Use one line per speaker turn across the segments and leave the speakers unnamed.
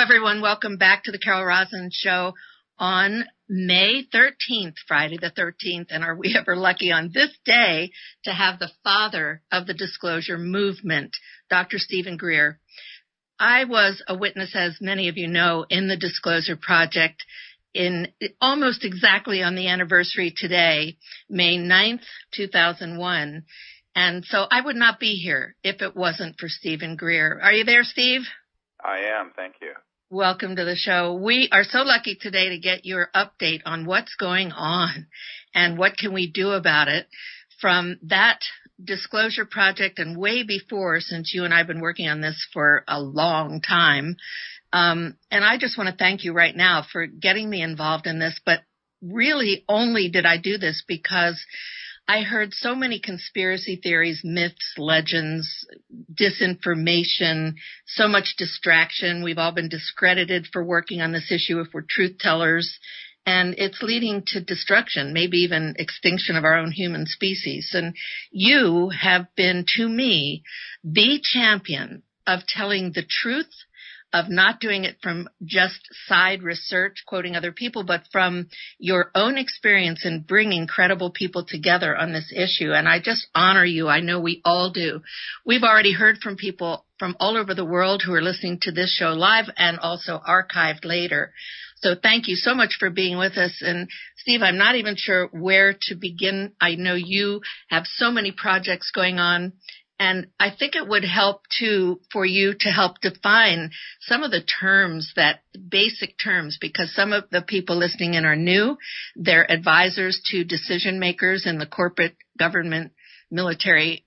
everyone. Welcome back to the Carol Rosin Show on May 13th, Friday the 13th. And are we ever lucky on this day to have the father of the disclosure movement, Dr. Stephen Greer. I was a witness, as many of you know, in the Disclosure Project in almost exactly on the anniversary today, May 9th, 2001. And so I would not be here if it wasn't for Stephen Greer. Are you there, Steve?
I am. Thank you.
Welcome to the show. We are so lucky today to get your update on what's going on and what can we do about it from that Disclosure Project and way before, since you and I have been working on this for a long time. And I just want to thank you right now for getting me involved in this. But really only did I do this because I heard so many conspiracy theories, myths, legends, disinformation, so much distraction. We've all been discredited for working on this issue if we're truth tellers. And it's leading to destruction, maybe even extinction of our own human species. And you have been, to me, the champion of telling the truth, of not doing it from just side research, quoting other people, but from your own experience in bringing credible people together on this issue. And I just honor you. I know we all do. We've already heard from people from all over the world who are listening to this show live and also archived later. So thank you so much for being with us. And Steve, I'm not even sure where to begin. I know you have so many projects going on. And I think it would help, too, for you to help define some of the terms, that basic terms, because some of the people listening in are new. They're advisors to decision makers in the corporate government military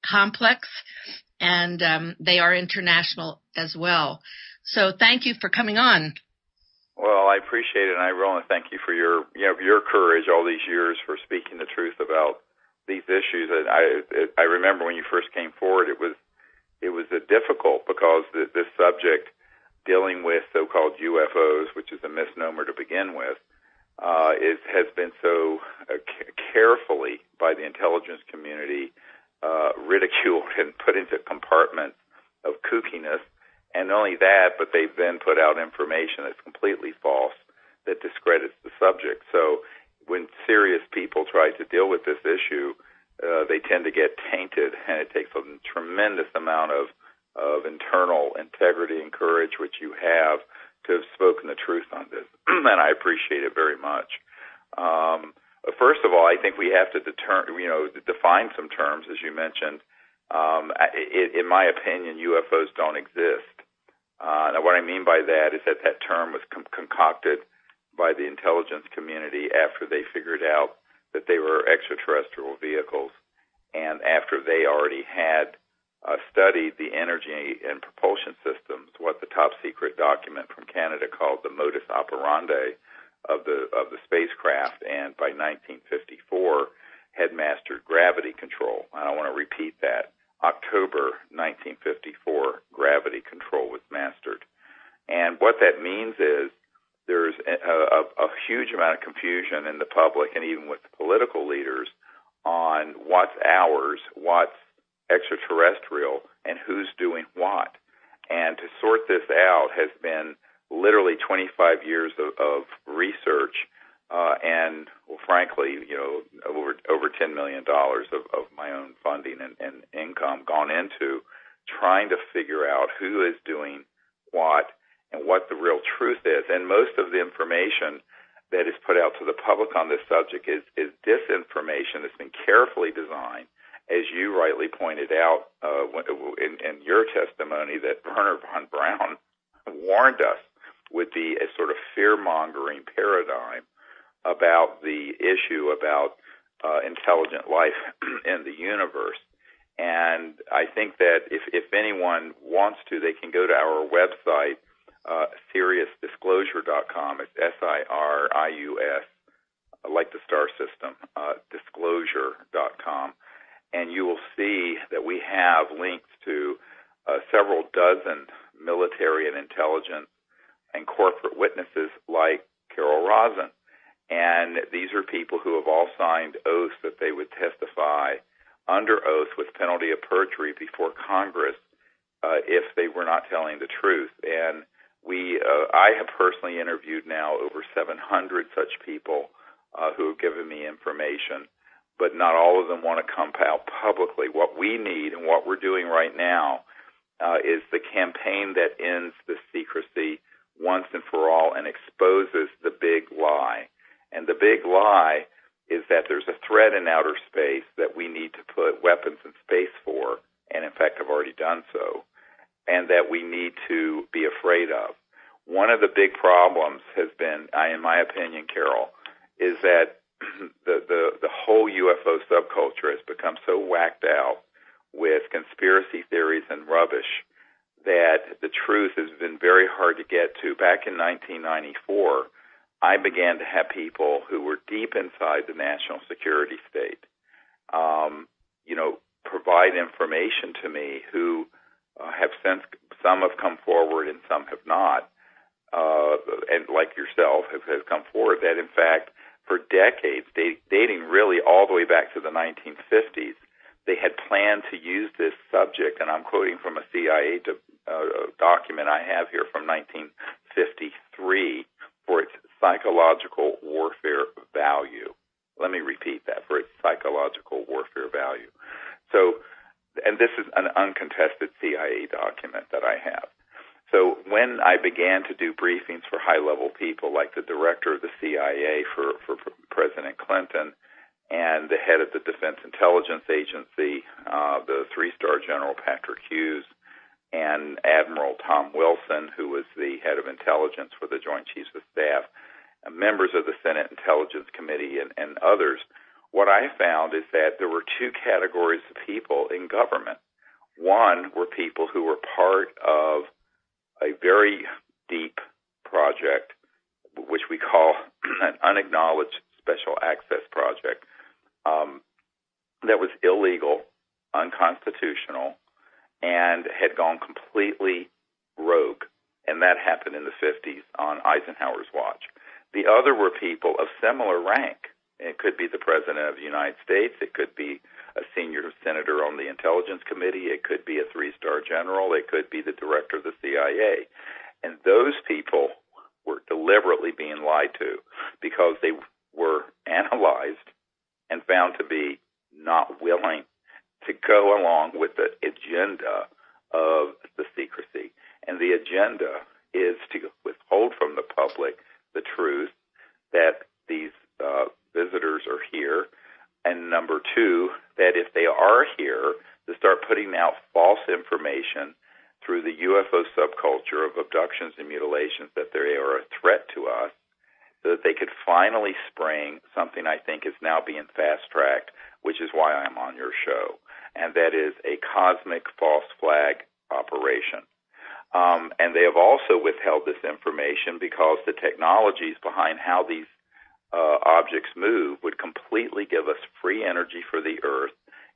complex, and they are international as well. So thank you for coming on.
Well, I appreciate it, and I want to thank you for your courage all these years for speaking the truth about these issues. I remember when you first came forward, it was difficult because this subject, dealing with so-called UFOs, which is a misnomer to begin with, has been so carefully by the intelligence community ridiculed and put into compartments of kookiness. And not only that, but they've then put out information that's completely false that discredits the subject. So when serious people try to deal with this issue, they tend to get tainted, and it takes a tremendous amount of internal integrity and courage, which you have, to have spoken the truth on this, and I appreciate it very much. First of all, I think we have to define some terms, as you mentioned. In my opinion, UFOs don't exist. Now, what I mean by that is that term was concocted by the intelligence community after they figured out that they were extraterrestrial vehicles, and after they already had studied the energy and propulsion systems, what the top secret document from Canada called the modus operandi of the spacecraft, and by 1954 had mastered gravity control. And I want to repeat that. October 1954, gravity control was mastered. And what that means is there's a huge amount of confusion in the public and even with political leaders on what's ours, what's extraterrestrial, and who's doing what. And to sort this out has been literally 25 years of research and, well, frankly, over $10 million of my own funding and income gone into trying to figure out who is doing what and what the real truth is. And most of the information that is put out to the public on this subject is disinformation that's been carefully designed, as you rightly pointed out in your testimony, that Werner von Braun warned us would be a sort of fear-mongering paradigm about the issue about intelligent life in the universe. And I think that if anyone wants to, they can go to our website, SiriusDisclosure.com. It's SIRIUS, like the star system, disclosure.com. And you will see that we have links to several dozen military and intelligence and corporate witnesses like Carol Rosin. And these are people who have all signed oaths that they would testify under oath with penalty of perjury before Congress if they were not telling the truth. And I have personally interviewed now over 700 such people who have given me information, but not all of them want to come out publicly. What we need and what we're doing right now is the campaign that ends the secrecy once and for all and exposes the big lie. And the big lie is that there's a threat in outer space that we need to put weapons in space for, and in fact have already done so, and that we need to be afraid of. One of the big problems has been, in my opinion, Carol, is that the whole UFO subculture has become so whacked out with conspiracy theories and rubbish that the truth has been very hard to get to. Back in 1994, I began to have people who were deep inside the national security state, provide information to me who have since, some have come forward and some have not, and like yourself have come forward, that in fact for decades, dating really all the way back to the 1950s, they had planned to use this subject, and I'm quoting from a CIA document I have here from 1953, for its psychological warfare value. Let me repeat that, for its psychological warfare value. So, and this is an uncontested CIA document that I have. So when I began to do briefings for high-level people, like the director of the CIA for President Clinton and the head of the Defense Intelligence Agency, the three-star General Patrick Hughes, and Admiral Tom Wilson, who was the head of intelligence for the Joint Chiefs of Staff, and members of the Senate Intelligence Committee and others, what I found is that there were two categories of people in government. One were people who were part of a very deep project, which we call an unacknowledged special access project, that was illegal, unconstitutional, and had gone completely rogue. And that happened in the 50s on Eisenhower's watch. The other were people of similar rank. It could be the President of the United States. It could be a senior senator on the Intelligence Committee. It could be a three-star general. It could be the director of the CIA. And those people were deliberately being lied to because they were analyzed and found to be not willing to go along with the agenda of the secrecy. And the agenda is to withhold from the public the truth that these visitors are here, and number two, that if they are here, to start putting out false information through the UFO subculture of abductions and mutilations that they are a threat to us, so that they could finally spring something I think is now being fast-tracked, which is why I'm on your show, and that is a cosmic false flag operation. And they have also withheld this information because the technologies behind how these objects move would completely give us free energy for the Earth,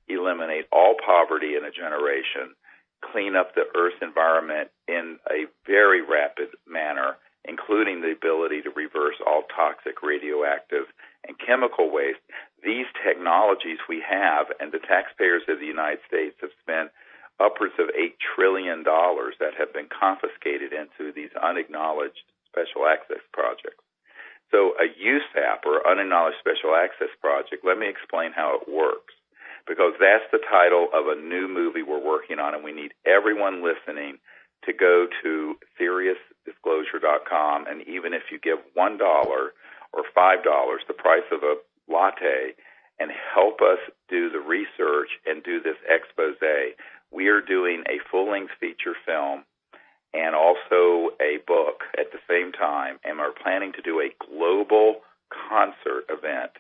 eliminate all poverty in a generation, clean up the Earth's environment in a very rapid manner, including the ability to reverse all toxic, radioactive, and chemical waste. These technologies we have, and the taxpayers of the United States have spent upwards of $8 trillion that have been confiscated into these unacknowledged special access projects. So a USAP, or Unacknowledged Special Access Project, let me explain how it works, because that's the title of a new movie we're working on, and we need everyone listening to go to SiriusDisclosure.com, and even if you give $1 or $5, the price of a latte, and help us do the research and do this expose. We are doing a full-length feature film and also a book at the same time, and we're planning to do a global concert event.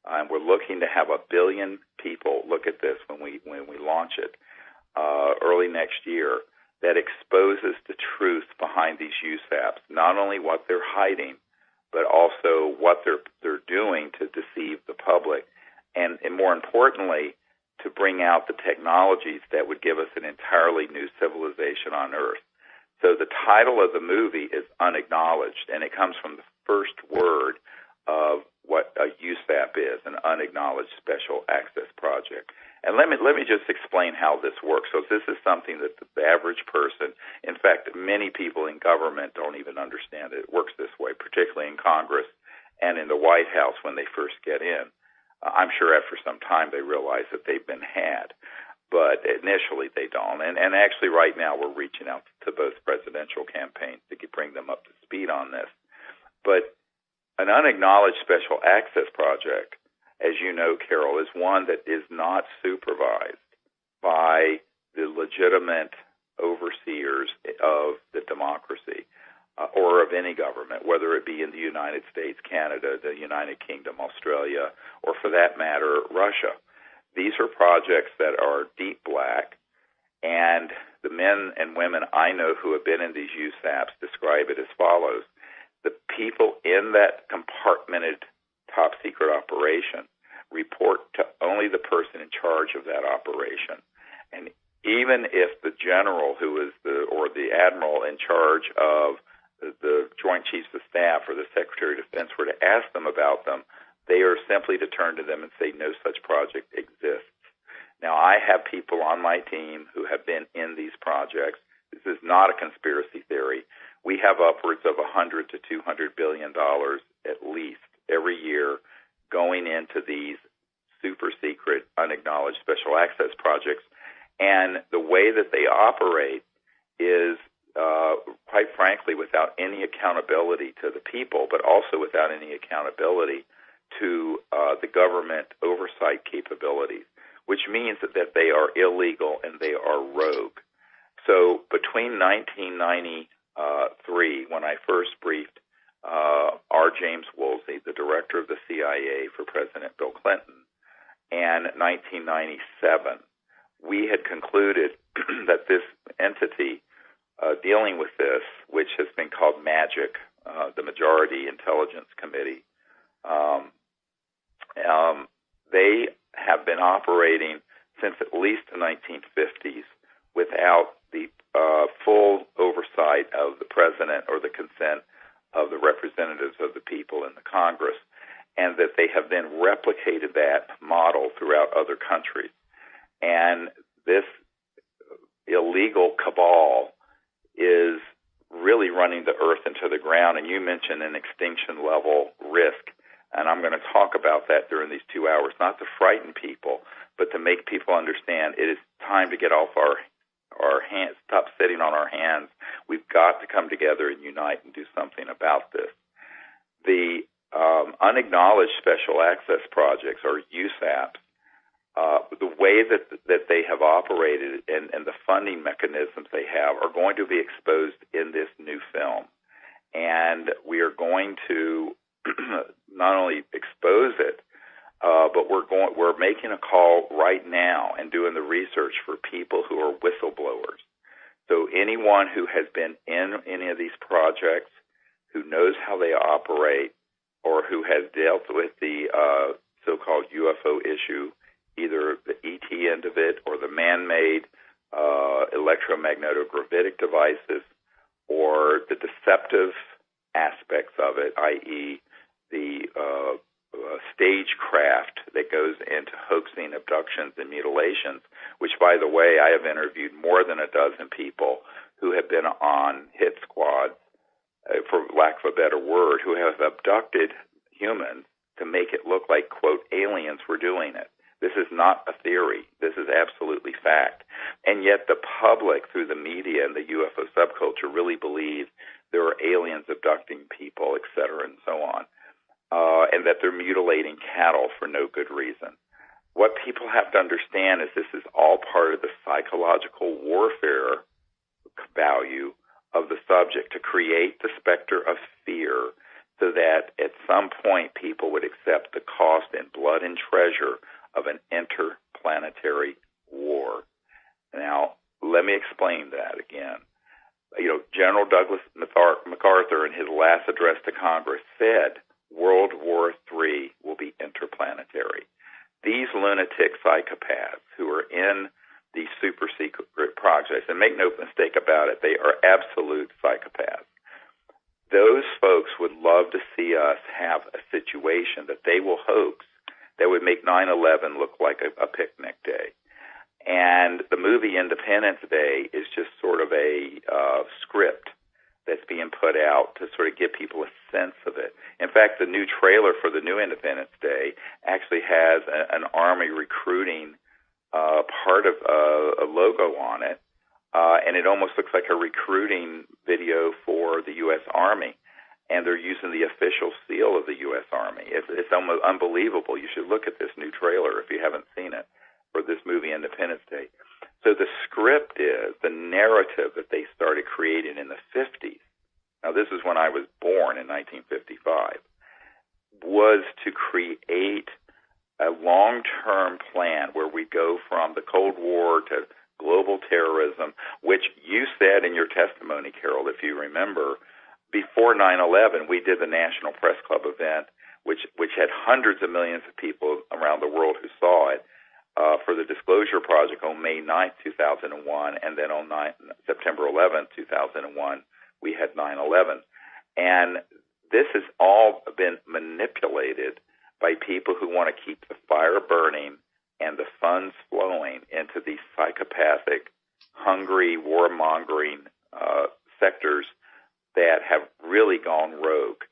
And we're looking to have 1 billion people look at this when we launch it early next year, that exposes the truth behind these USAPs, not only what they're hiding, but also what they're doing to deceive the public, and more importantly, to bring out the technologies that would give us an entirely new civilization on Earth. So the title of the movie is Unacknowledged, and it comes from the first word of what a USAP is, an Unacknowledged Special Access Project. And let me just explain how this works. So this is something that the average person, in fact, many people in government don't even understand it. It works this way, particularly in Congress and in the White House when they first get in. I'm sure after some time they realize that they've been had, but initially they don't. And actually right now we're reaching out to both presidential campaigns to bring them up to speed on this. But an unacknowledged special access project, as you know, Carol, is one that is not supervised by the legitimate overseers of the democracy or of any government, whether it be in the United States, Canada, the United Kingdom, Australia, or for that matter, Russia. These are projects that are deep black, and the men and women I know who have been in these USAPs describe it as follows. The people in that compartmented top-secret operation report to only the person in charge of that operation. And even if the general or the admiral in charge of the Joint Chiefs of Staff or the Secretary of Defense were to ask them about them, they are simply to turn to them and say no such project exists. Now, I have people on my team who have been in these projects. This is not a conspiracy theory. We have upwards of $100 to $200 billion at least every year going into these super secret, unacknowledged special access projects. And the way that they operate is, quite frankly, without any accountability to the people, but also without any accountability to the government oversight capabilities, which means that they are illegal and they are rogue. So between 1993, when I first briefed R. James Woolsey, the director of the CIA for President Bill Clinton, and 1997, we had concluded that this entity dealing with this, which has been called MAGIC, the Majority Intelligence Committee, they have been operating since at least the 1950s without the full oversight of the president or the consent of the representatives of the people in the Congress, and that they have then replicated that model throughout other countries. And this illegal cabal is really running the earth into the ground. And you mentioned an extinction level risk, and I'm going to talk about that during these 2 hours, not to frighten people, but to make people understand it is time to get off our hands, stop sitting on our hands. We've got to come together and unite and do something about this. The unacknowledged special access projects, or USAPs, the way that they have operated and the funding mechanisms they have are going to be exposed in this new film. And we are going to not only expose it, but we're making a call right now and doing the research for people who are whistleblowers. So anyone who has been in any of these projects, who knows how they operate, or who has dealt with the so-called UFO issue, either the ET end of it or the man-made electromagnetic-gravitic devices, or the deceptive aspects of it, i.e. the stagecraft that goes into hoaxing abductions and mutilations, which, by the way, I have interviewed more than a dozen people who have been on hit squads, for lack of a better word, who have abducted humans to make it look like, quote, aliens were doing it. This is not a theory. This is absolutely fact. And yet the public, through the media and the UFO subculture, really believe there are aliens abducting people, et cetera, and so on, and that they're mutilating cattle for no good reason. What people have to understand is this is all part of the psychological warfare value of the subject, to create the specter of fear so that at some point people would accept the cost in blood and treasure of an interplanetary war. Now, let me explain that again. General Douglas MacArthur, in his last address to Congress, said World War III will be interplanetary. These lunatic psychopaths who are in these super secret projects, and make no mistake about it, they are absolute psychopaths. Those folks would love to see us have a situation that they will hoax, that would make 9/11 look like a picnic day. And the movie Independence Day is just sort of a script that's being put out to sort of give people a sense of it. In fact, the new trailer for the new Independence Day actually has an Army recruiting part of a logo on it, and it almost looks like a recruiting video for the U.S. Army. And they're using the official seal of the U.S. Army. It's almost unbelievable. You should look at this new trailer if you haven't seen it for this movie Independence Day. So the script is the narrative that they started creating in the 50s. Now, this is when I was born in 1955, was to create a long-term plan where we go from the Cold War to global terrorism, which you said in your testimony, Carol, if you remember. Before 9/11, we did the National Press Club event, which had hundreds of millions of people around the world who saw it, for the Disclosure Project on May 9th, 2001, and then on September 11th, 2001, we had 9/11. And this has all been manipulated by people who want to keep the fire burning and the funds flowing into these psychopathic, hungry, warmongering sectors that have really gone rogue,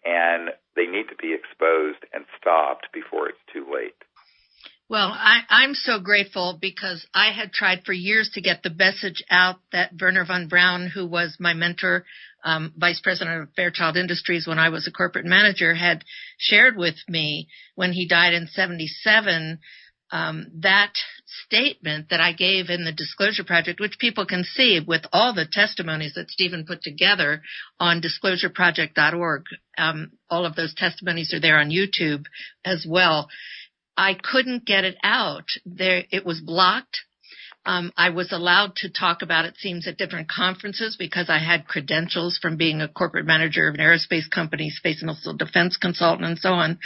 and they need to be exposed and stopped before it's too late.
Well, I'm so grateful because I had tried for years to get the message out that Wernher von Braun, who was my mentor, vice president of Fairchild Industries when I was a corporate manager, had shared with me when he died in 1977, that statement that I gave in the Disclosure Project, which people can see with all the testimonies that Stephen put together on disclosureproject.org. All of those testimonies are there on YouTube as well. I couldn't get it out. It was blocked. I was allowed to talk about it, seems, at different conferences because I had credentials from being a corporate manager of an aerospace company, space and missile defense consultant, and so on,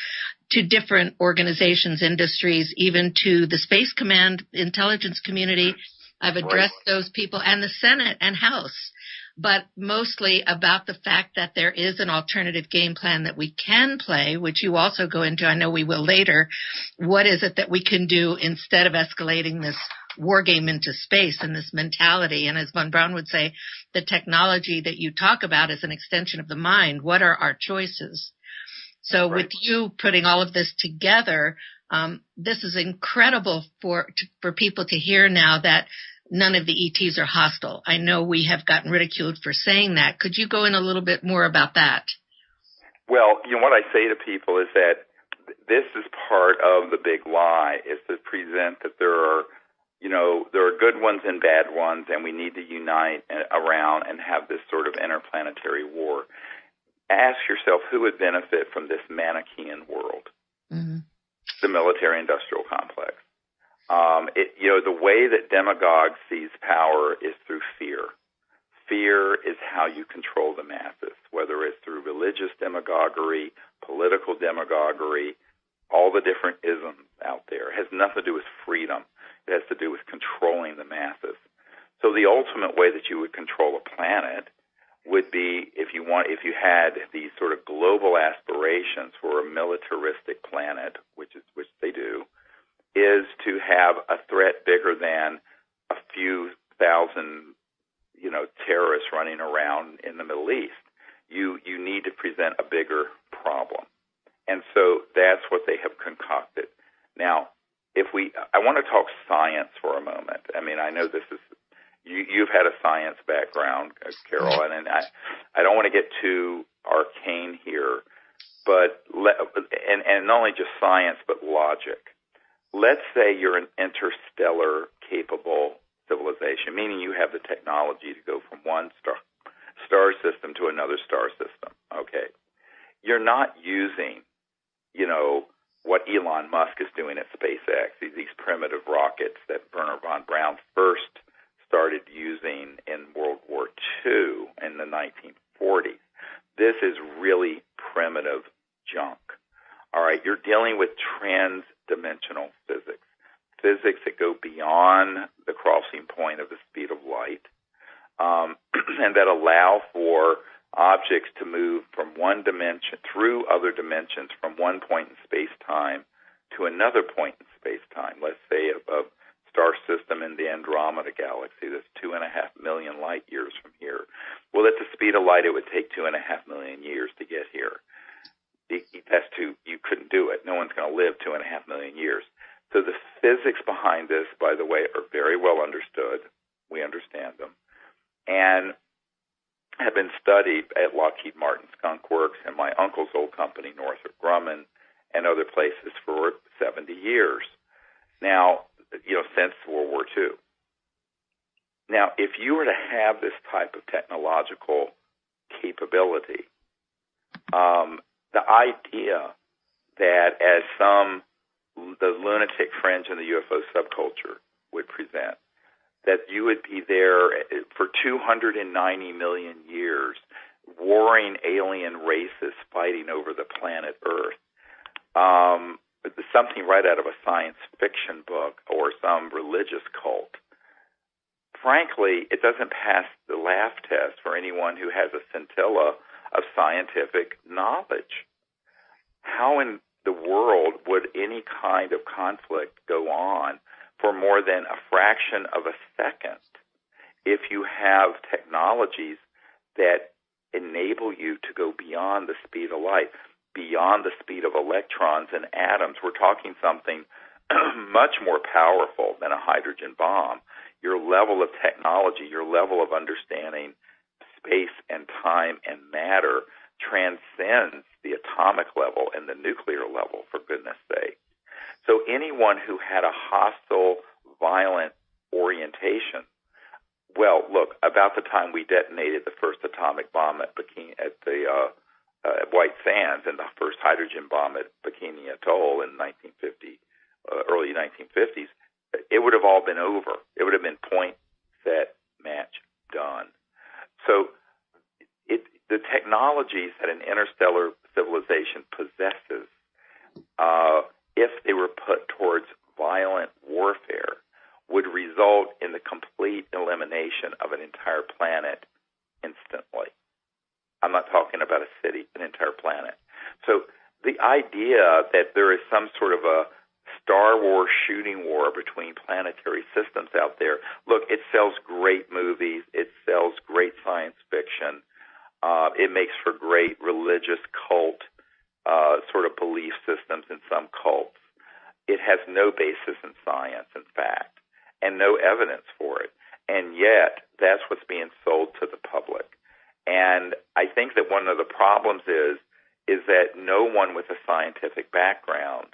to different organizations, industries, even to the Space Command intelligence community. I've addressed those people and the Senate and House, but mostly about the fact that there is an alternative game plan that we can play, which you also go into. I know we will later. What is it that we can do instead of escalating this war game into space and this mentality? And as von Braun would say, the technology that you talk about is an extension of the mind. What are our choices? So with you putting all of this together, this is incredible for people to hear now that none of the ETs are hostile. I know we have gotten ridiculed for saying that. Could you go in a little bit more about that?
Well, what I say to people is that this is part of the big lie, is to present that there are good ones and bad ones, and we need to unite around and have this sort of interplanetary war. Ask yourself who would benefit from this Manichaean world, the military-industrial complex. The way that demagogue sees power is through fear. Fear is how you control the masses, whether it's through religious demagoguery, political demagoguery, all the different isms out there. It has nothing to do with freedom. It has to do with controlling the masses. So the ultimate way that you would control a planet would be if you had these sort of global aspirations for a militaristic planet, which they do, is to have a threat bigger than a few thousand, terrorists running around in the Middle East. You need to present a bigger problem. And so that's what they have concocted. Now, I want to talk science for a moment. I mean, I know this is, you've had a science background, Carol, and I don't want to get too arcane here, but, and not only just science, but logic. Let's say you're an interstellar capable civilization, meaning you have the technology to go from one star system to another star system, okay? You're not using, what Elon Musk is doing at SpaceX, these primitive rockets that Wernher von Braun first started using in World War II in the 1940s. This is really primitive junk. All right, you're dealing with trans-dimensional physics that go beyond the crossing point of the speed of light, and that allow for objects to move from one dimension through other dimensions from one point in space-time to another point in space-time, let's say a star system in the Andromeda galaxy that's 2.5 million light years from here. Well, at the speed of light, it would take 2.5 million years to get here. You couldn't do it. No one's going to live 2.5 million years. So the physics behind this, by the way, are very well understood. We understand them. And have been studied at Lockheed Martin Skunk Works and my uncle's old company, Northrop Grumman, and other places for 70 years. Now, since World War II. Now, if you were to have this type of technological capability, the idea that as the lunatic fringe in the UFO subculture would present, that you would be there for 290 million years, warring alien races fighting over the planet Earth, something right out of a science fiction book or some religious cult. Frankly, it doesn't pass the laugh test for anyone who has a scintilla of scientific knowledge. How in the world would any kind of conflict go on for more than a fraction of a second if you have technologies that enable you to go beyond the speed of light, beyond the speed of electrons and atoms? We're talking something much more powerful than a hydrogen bomb. Your level of technology, your level of understanding space and time and matter transcends the atomic level and the nuclear level, for goodness sake. So anyone who had a hostile, violent orientation, well, look, about the time we detonated the first atomic bomb at White Sands and the first hydrogen bomb at Bikini Atoll in early 1950s, it would have all been over. It would have been point, set, match, done. So the technologies that an interstellar civilization possesses, if they were put towards violent warfare, would result in the complete elimination of an entire planet instantly. I'm not talking about a city, an entire planet. So the idea that there is some sort of a Star Wars shooting war between planetary systems out there, look, it sells great movies. It sells great science fiction. It makes for great religious cult sort of belief systems in some cults. It has no basis in science, in fact, and no evidence for it. And yet, that's what's being sold to the public. And I think that one of the problems is that no one with a scientific background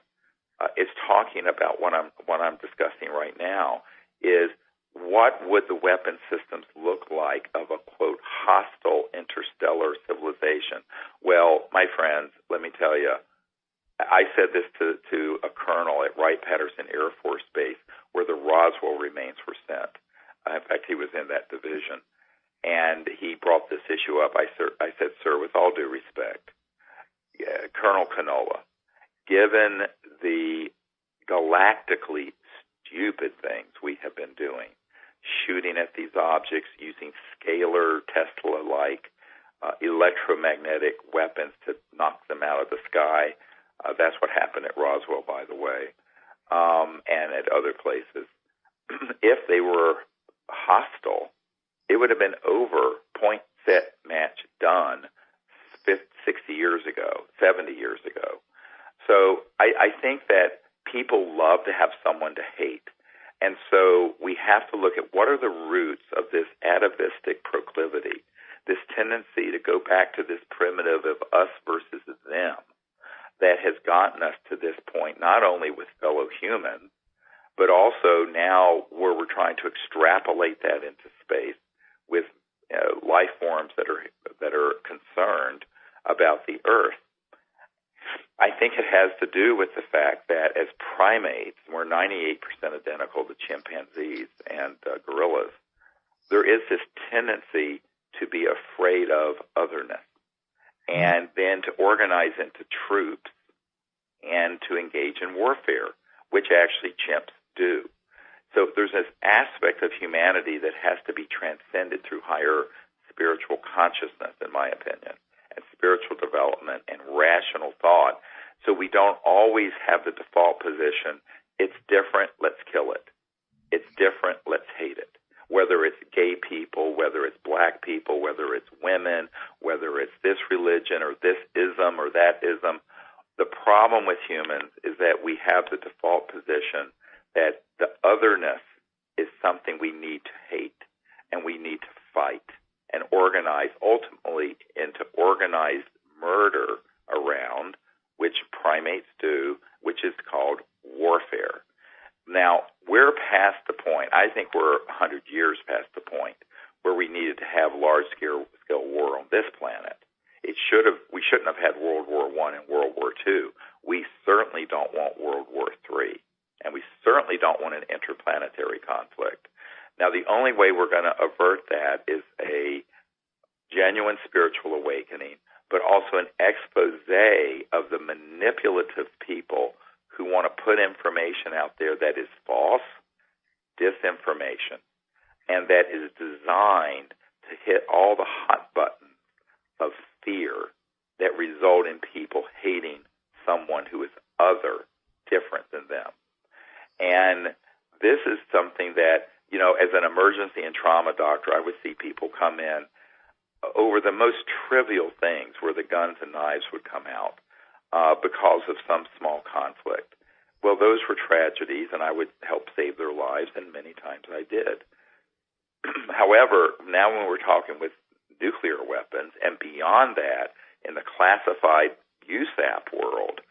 is talking about what I'm discussing right now, is what would the weapon systems look like of a, quote, hostile interstellar civilization? Well, my friends, let me tell you, I said this to a colonel at Wright-Patterson Air Force Base where the Roswell remains were sent. In fact, he was in that division. And he brought this issue up. I said, sir, with all due respect, Colonel Canola, given the galactically stupid things we have been doing, shooting at these objects using scalar Tesla-like electromagnetic weapons to knock them out of the sky. That's what happened at Roswell, by the way, and at other places. If they were hostile, it would have been over, point, set, match, done 60 years ago, 70 years ago. So I think that people love to have someone to hate. And so we have to look at what are the roots of this atavistic proclivity, this tendency to go back to this primitive of us versus them that has gotten us to this point, not only with fellow humans, but also now where we're trying to extrapolate that into space with life forms that are concerned about the Earth. I think it has to do with the fact that as primates, we're 98% identical to chimpanzees and gorillas. There is this tendency to be afraid of otherness and then to organize into troops and to engage in warfare, which actually chimps do. So there's this aspect of humanity that has to be transcended through higher spiritual consciousness, in my opinion, and spiritual development and rational thought So we don't always have the default position, it's different, let's kill it. It's different, let's hate it. Whether it's gay people, whether it's black people, whether it's women, whether it's this religion or this ism or that ism, the problem with humans is that we have the default position that the otherness is something we need to hate and we need to fight and organize ultimately into organized murder around, which primates do, which is called warfare. Now, we're past the point. I think we're 100 years past the point where we needed to have large-scale war on this planet. We shouldn't have had World War I and World War II. We certainly don't want World War III, and we certainly don't want an interplanetary conflict. Now, the only way we're going to avert that is a genuine spiritual awakening, but also an expose of the manipulative people who want to put information out there that is false, disinformation, and that is designed to hit all the hot buttons of fear that result in people hating someone who is other, different than them. And this is something that, as an emergency and trauma doctor, I would see people come in over the most trivial things where the guns and knives would come out because of some small conflict. Well, those were tragedies, and I would help save their lives, and many times I did. However, now when we're talking with nuclear weapons, and beyond that, in the classified USAP world,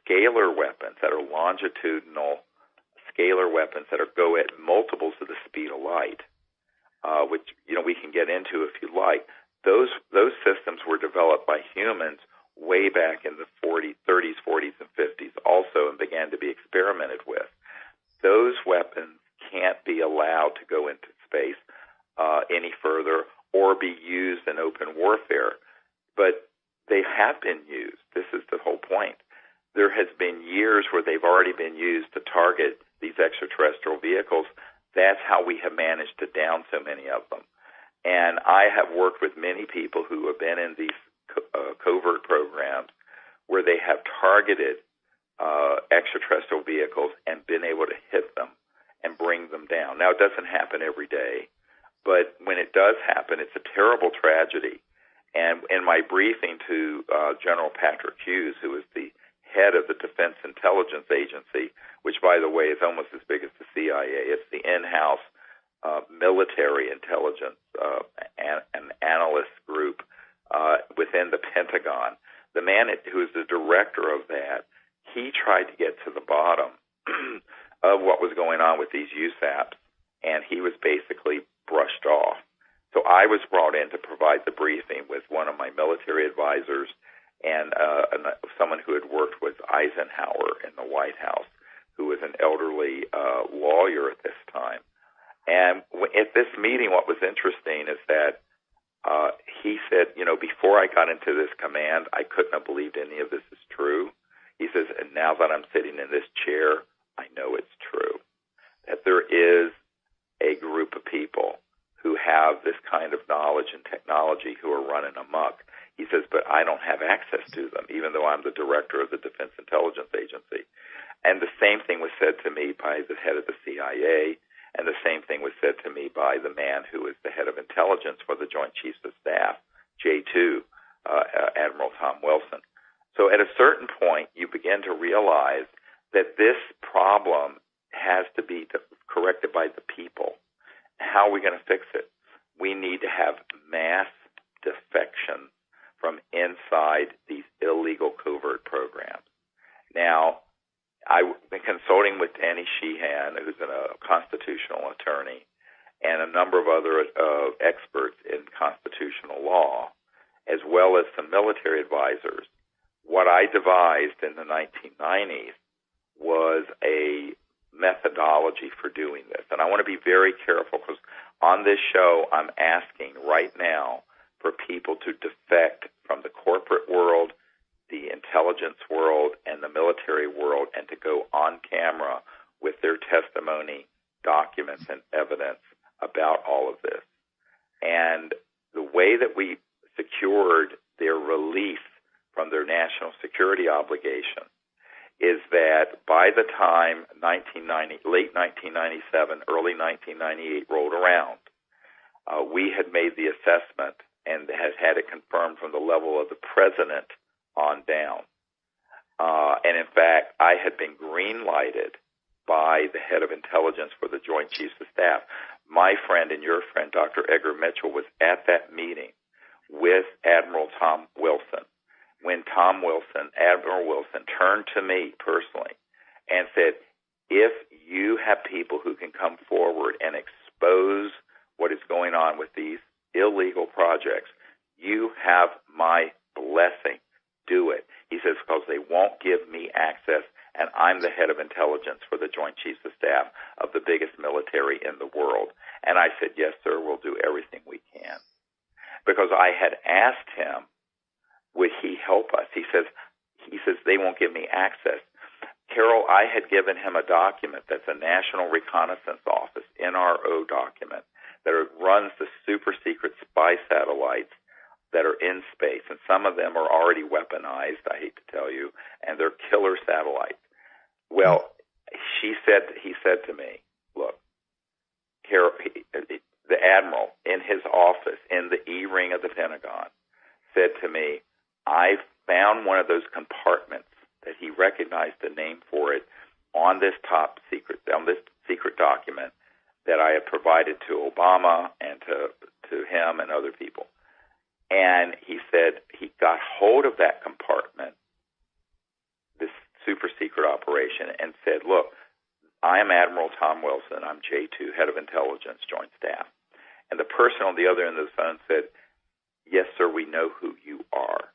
scalar weapons that are longitudinal, scalar weapons that go at multiples of the speed of light, which we can get into if you like. Those systems were developed by humans way back in the 30s, 40s, and 50s also, and began to be experimented with. Those weapons can't be allowed to go into space any further or be used in open warfare. But they have been used. This is the whole point. There has been years where they've already been used to target these extraterrestrial vehicles. That's how we have managed to down so many of them. And I have worked with many people who have been in these covert programs where they have targeted extraterrestrial vehicles and been able to hit them and bring them down. Now, it doesn't happen every day, but when it does happen, it's a terrible tragedy. And in my briefing to General Patrick Hughes, who is the head of the Defense Intelligence Agency, which, by the way, is almost as big as the CIA. It's the in-house military intelligence and analyst group within the Pentagon. The man who is the director of that, he tried to get to the bottom of what was going on with these USAPs, and he was basically brushed off. So I was brought in to provide the briefing with one of my military advisors and someone who had worked with Eisenhower in the White House, who was an elderly lawyer at this time. And at this meeting, what was interesting is that he said, before I got into this command, I couldn't have believed any of this is true. He says, and now that I'm sitting in this chair, I know it's true, that there is a group of people who have this kind of knowledge and technology who are running amok. He says, but I don't have access to them, even though I'm the director of the Defense Intelligence Agency. And the same thing was said to me by the head of the CIA, and the same thing was said to me by the man who is the head of intelligence for the Joint Chiefs of Staff, J2, Admiral Tom Wilson. So at a certain point, you begin to realize that this problem has to be corrected by the people. How are we going to fix it? We need to have mass defection from inside these illegal covert programs. Now, I've been consulting with Danny Sheehan, who's a constitutional attorney, and a number of other experts in constitutional law, as well as some military advisors. What I devised in the 1990s was a methodology for doing this. And I want to be very careful because on this show, I'm asking right now for people to defect from the corporate world, the intelligence world, and the military world, and to go on camera with their testimony, documents, and evidence about all of this. And the way that we secured their release from their national security obligation is that by the time late 1997, early 1998 rolled around, we had made the assessment and had it confirmed from the level of the president on down. And in fact, I had been green-lighted by the head of intelligence for the Joint Chiefs of Staff. My friend and your friend, Dr. Edgar Mitchell, was at that meeting with Admiral Tom Wilson when Admiral Wilson, turned to me personally and said, if you have people who can come forward and expose what is going on with these illegal projects, you have my blessing. Do it. He says, because they won't give me access, and I'm the head of intelligence for the Joint Chiefs of Staff of the biggest military in the world. And I said, yes, sir, we'll do everything we can. Because I had asked him, would he help us? He says, they won't give me access. Carol, I had given him a document that's a National Reconnaissance Office, NRO document, that runs the super secret spy satellites that are in space, and some of them are already weaponized, I hate to tell you, and they're killer satellites. Well, he said to me, look, Carol, the Admiral in his office in the E-ring of the Pentagon said to me, I found one of those compartments that he recognized the name for it on this secret document that I had provided to Obama and to him and other people. And he said he got hold of that compartment, this super secret operation, and said, look, I am Admiral Tom Wilson. I'm J2, Head of Intelligence, Joint Staff. And the person on the other end of the phone said, yes, sir, we know who you are.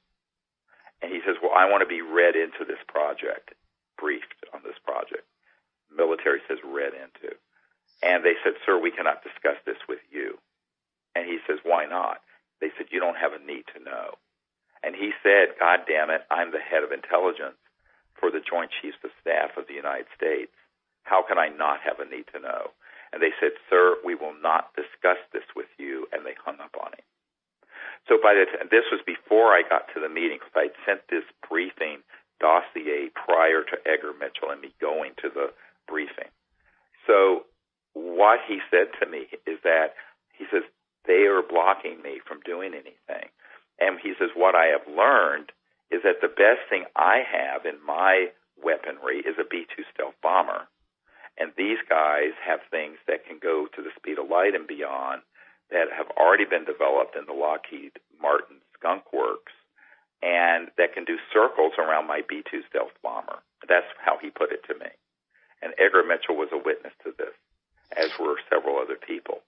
And he says, well, I want to be read into this project, briefed on this project. Military says read into. And they said, sir, we cannot discuss this with you. And he says, why not? They said, you don't have a need to know. And he said, God damn it, I'm the head of intelligence for the Joint Chiefs of Staff of the United States. How can I not have a need to know? And they said, sir, we will not discuss this with you. And they hung up on him. So this was before I got to the meeting, because I'd sent this briefing dossier prior to Edgar Mitchell and me going to the briefing. So what he said to me is that, he says, they are blocking me from doing anything. And he says, what I have learned is that the best thing I have in my weaponry is a B-2 stealth bomber. And these guys have things that can go to the speed of light and beyond that have already been developed in the Lockheed Martin Skunk Works and that can do circles around my B-2 stealth bomber. That's how he put it to me. And Edgar Mitchell was a witness to this, as were several other people.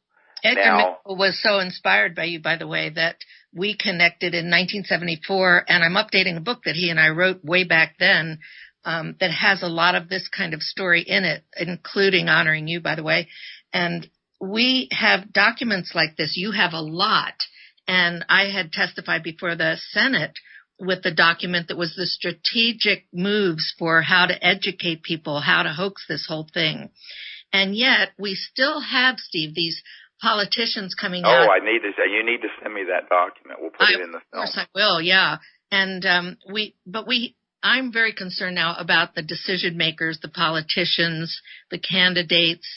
Edgar Mitchell was so inspired by you, by the way, that we connected in 1974, and I'm updating a book that he and I wrote way back then that has a lot of this kind of story in it, including honoring you, by the way. And we have documents like this. You have a lot. And I had testified before the Senate with the document that was the strategic moves for how to educate people, how to hoax this whole thing. And yet we still have, Steve, these politicians coming out.
Oh, you need to send me that document. We'll put it in the film.
Of course I will, yeah. And I'm very concerned now about the decision makers, the politicians, the candidates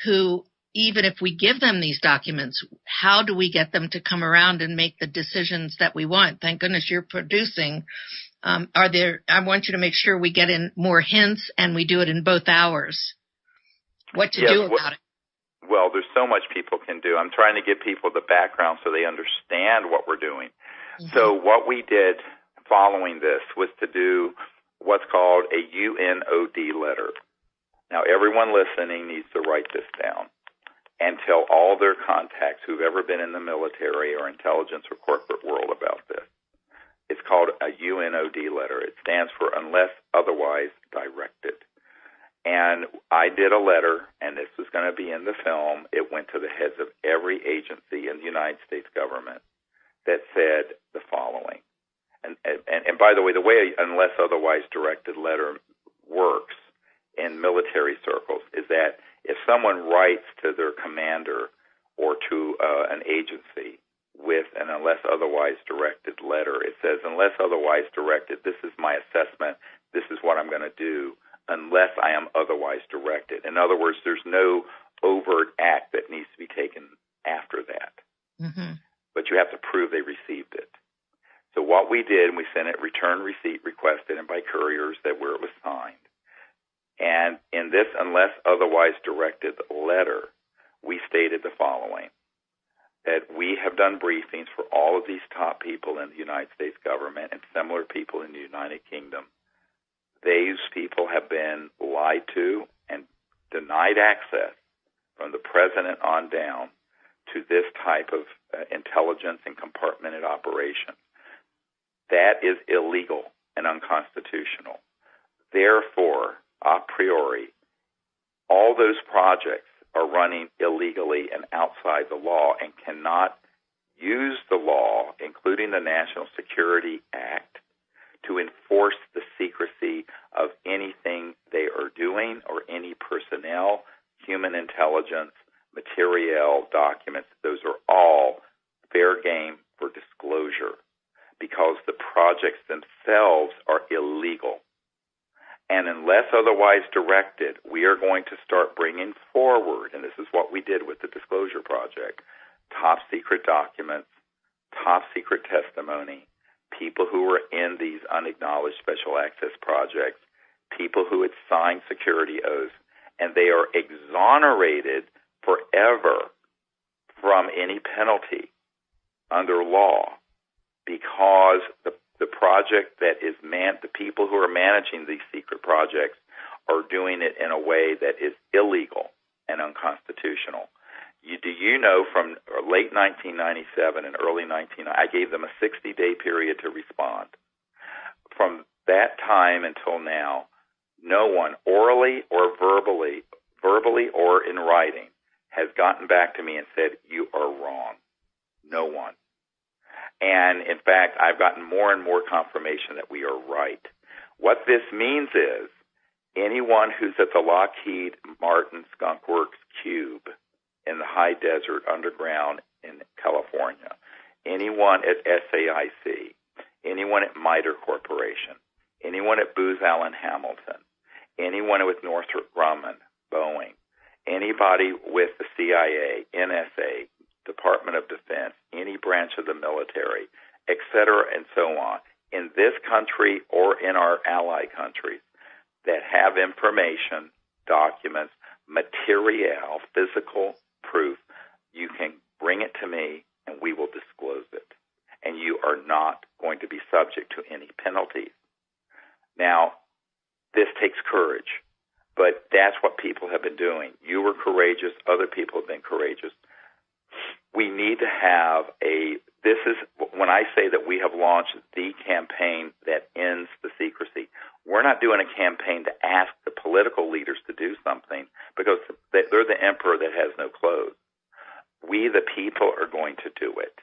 who, even if we give them these documents, how do we get them to come around and make the decisions that we want? Thank goodness you're producing. I want you to make sure we get in more hints and we do it in both hours. What to do about it?
Well, there's so much people can do. I'm trying to give people the background so they understand what we're doing. Mm-hmm. So what we did following this was to do what's called a UNOD letter. Now, everyone listening needs to write this down and tell all their contacts who've ever been in the military or intelligence or corporate world about this. It's called a UNOD letter. It stands for Unless Otherwise Directed. And I did a letter, and this was going to be in the film. It went to the heads of every agency in the United States government that said the following. And by the way Unless Otherwise Directed letter works in military circles is that if someone writes to their commander or to an agency with an unless otherwise directed letter. It says, unless otherwise directed, this is my assessment, this is what I'm going to do, unless I am otherwise directed. In other words, there's no overt act that needs to be taken after that. Mm-hmm. But you have to prove they received it. So what we did, we sent it return receipt requested and by couriers that where it was signed. And in this unless otherwise directed letter, we stated the following, that we have done briefings for all of these top people in the United States government and similar people in the United Kingdom. These people have been lied to and denied access from the president on down to this type of intelligence and compartmented operation. That is illegal and unconstitutional. Therefore, a priori, all those projects are running illegally and outside the law and cannot use the law, including the National Security Act, to enforce the secrecy of anything they are doing or any personnel, human intelligence, material, documents. Those are all fair game for disclosure because the projects themselves are illegal. And unless otherwise directed, we are going to start bringing forward, and this is what we did with the Disclosure Project, top secret documents, top secret testimony, people who were in these unacknowledged special access projects, people who had signed security oaths, and they are exonerated forever from any penalty under law because the project that is the people who are managing these secret projects are doing it in a way that is illegal and unconstitutional. Do you know from late 1997 and early 1990, I gave them a 60-day period to respond. From that time until now, no one orally or verbally or in writing has gotten back to me and said, you are wrong. No one. And, in fact, I've gotten more and more confirmation that we are right. What this means is anyone who's at the Lockheed Martin Skunk Works Cube in the high desert underground in California, anyone at SAIC, anyone at MITRE Corporation, anyone at Booz Allen Hamilton, anyone with Northrop Grumman, Boeing, anybody with the CIA, NSA, Department of Defense, any branch of the military, et cetera, and so on, in this country or in our ally countries that have information, documents, material, physical proof, you can bring it to me and we will disclose it. And you are not going to be subject to any penalties. Now, this takes courage, but that's what people have been doing. You were courageous. Other people have been courageous. We need to have this is when I say that we have launched the campaign that ends the secrecy. We're not doing a campaign to ask the political leaders to do something because they're the emperor that has no clothes. We, the people, are going to do it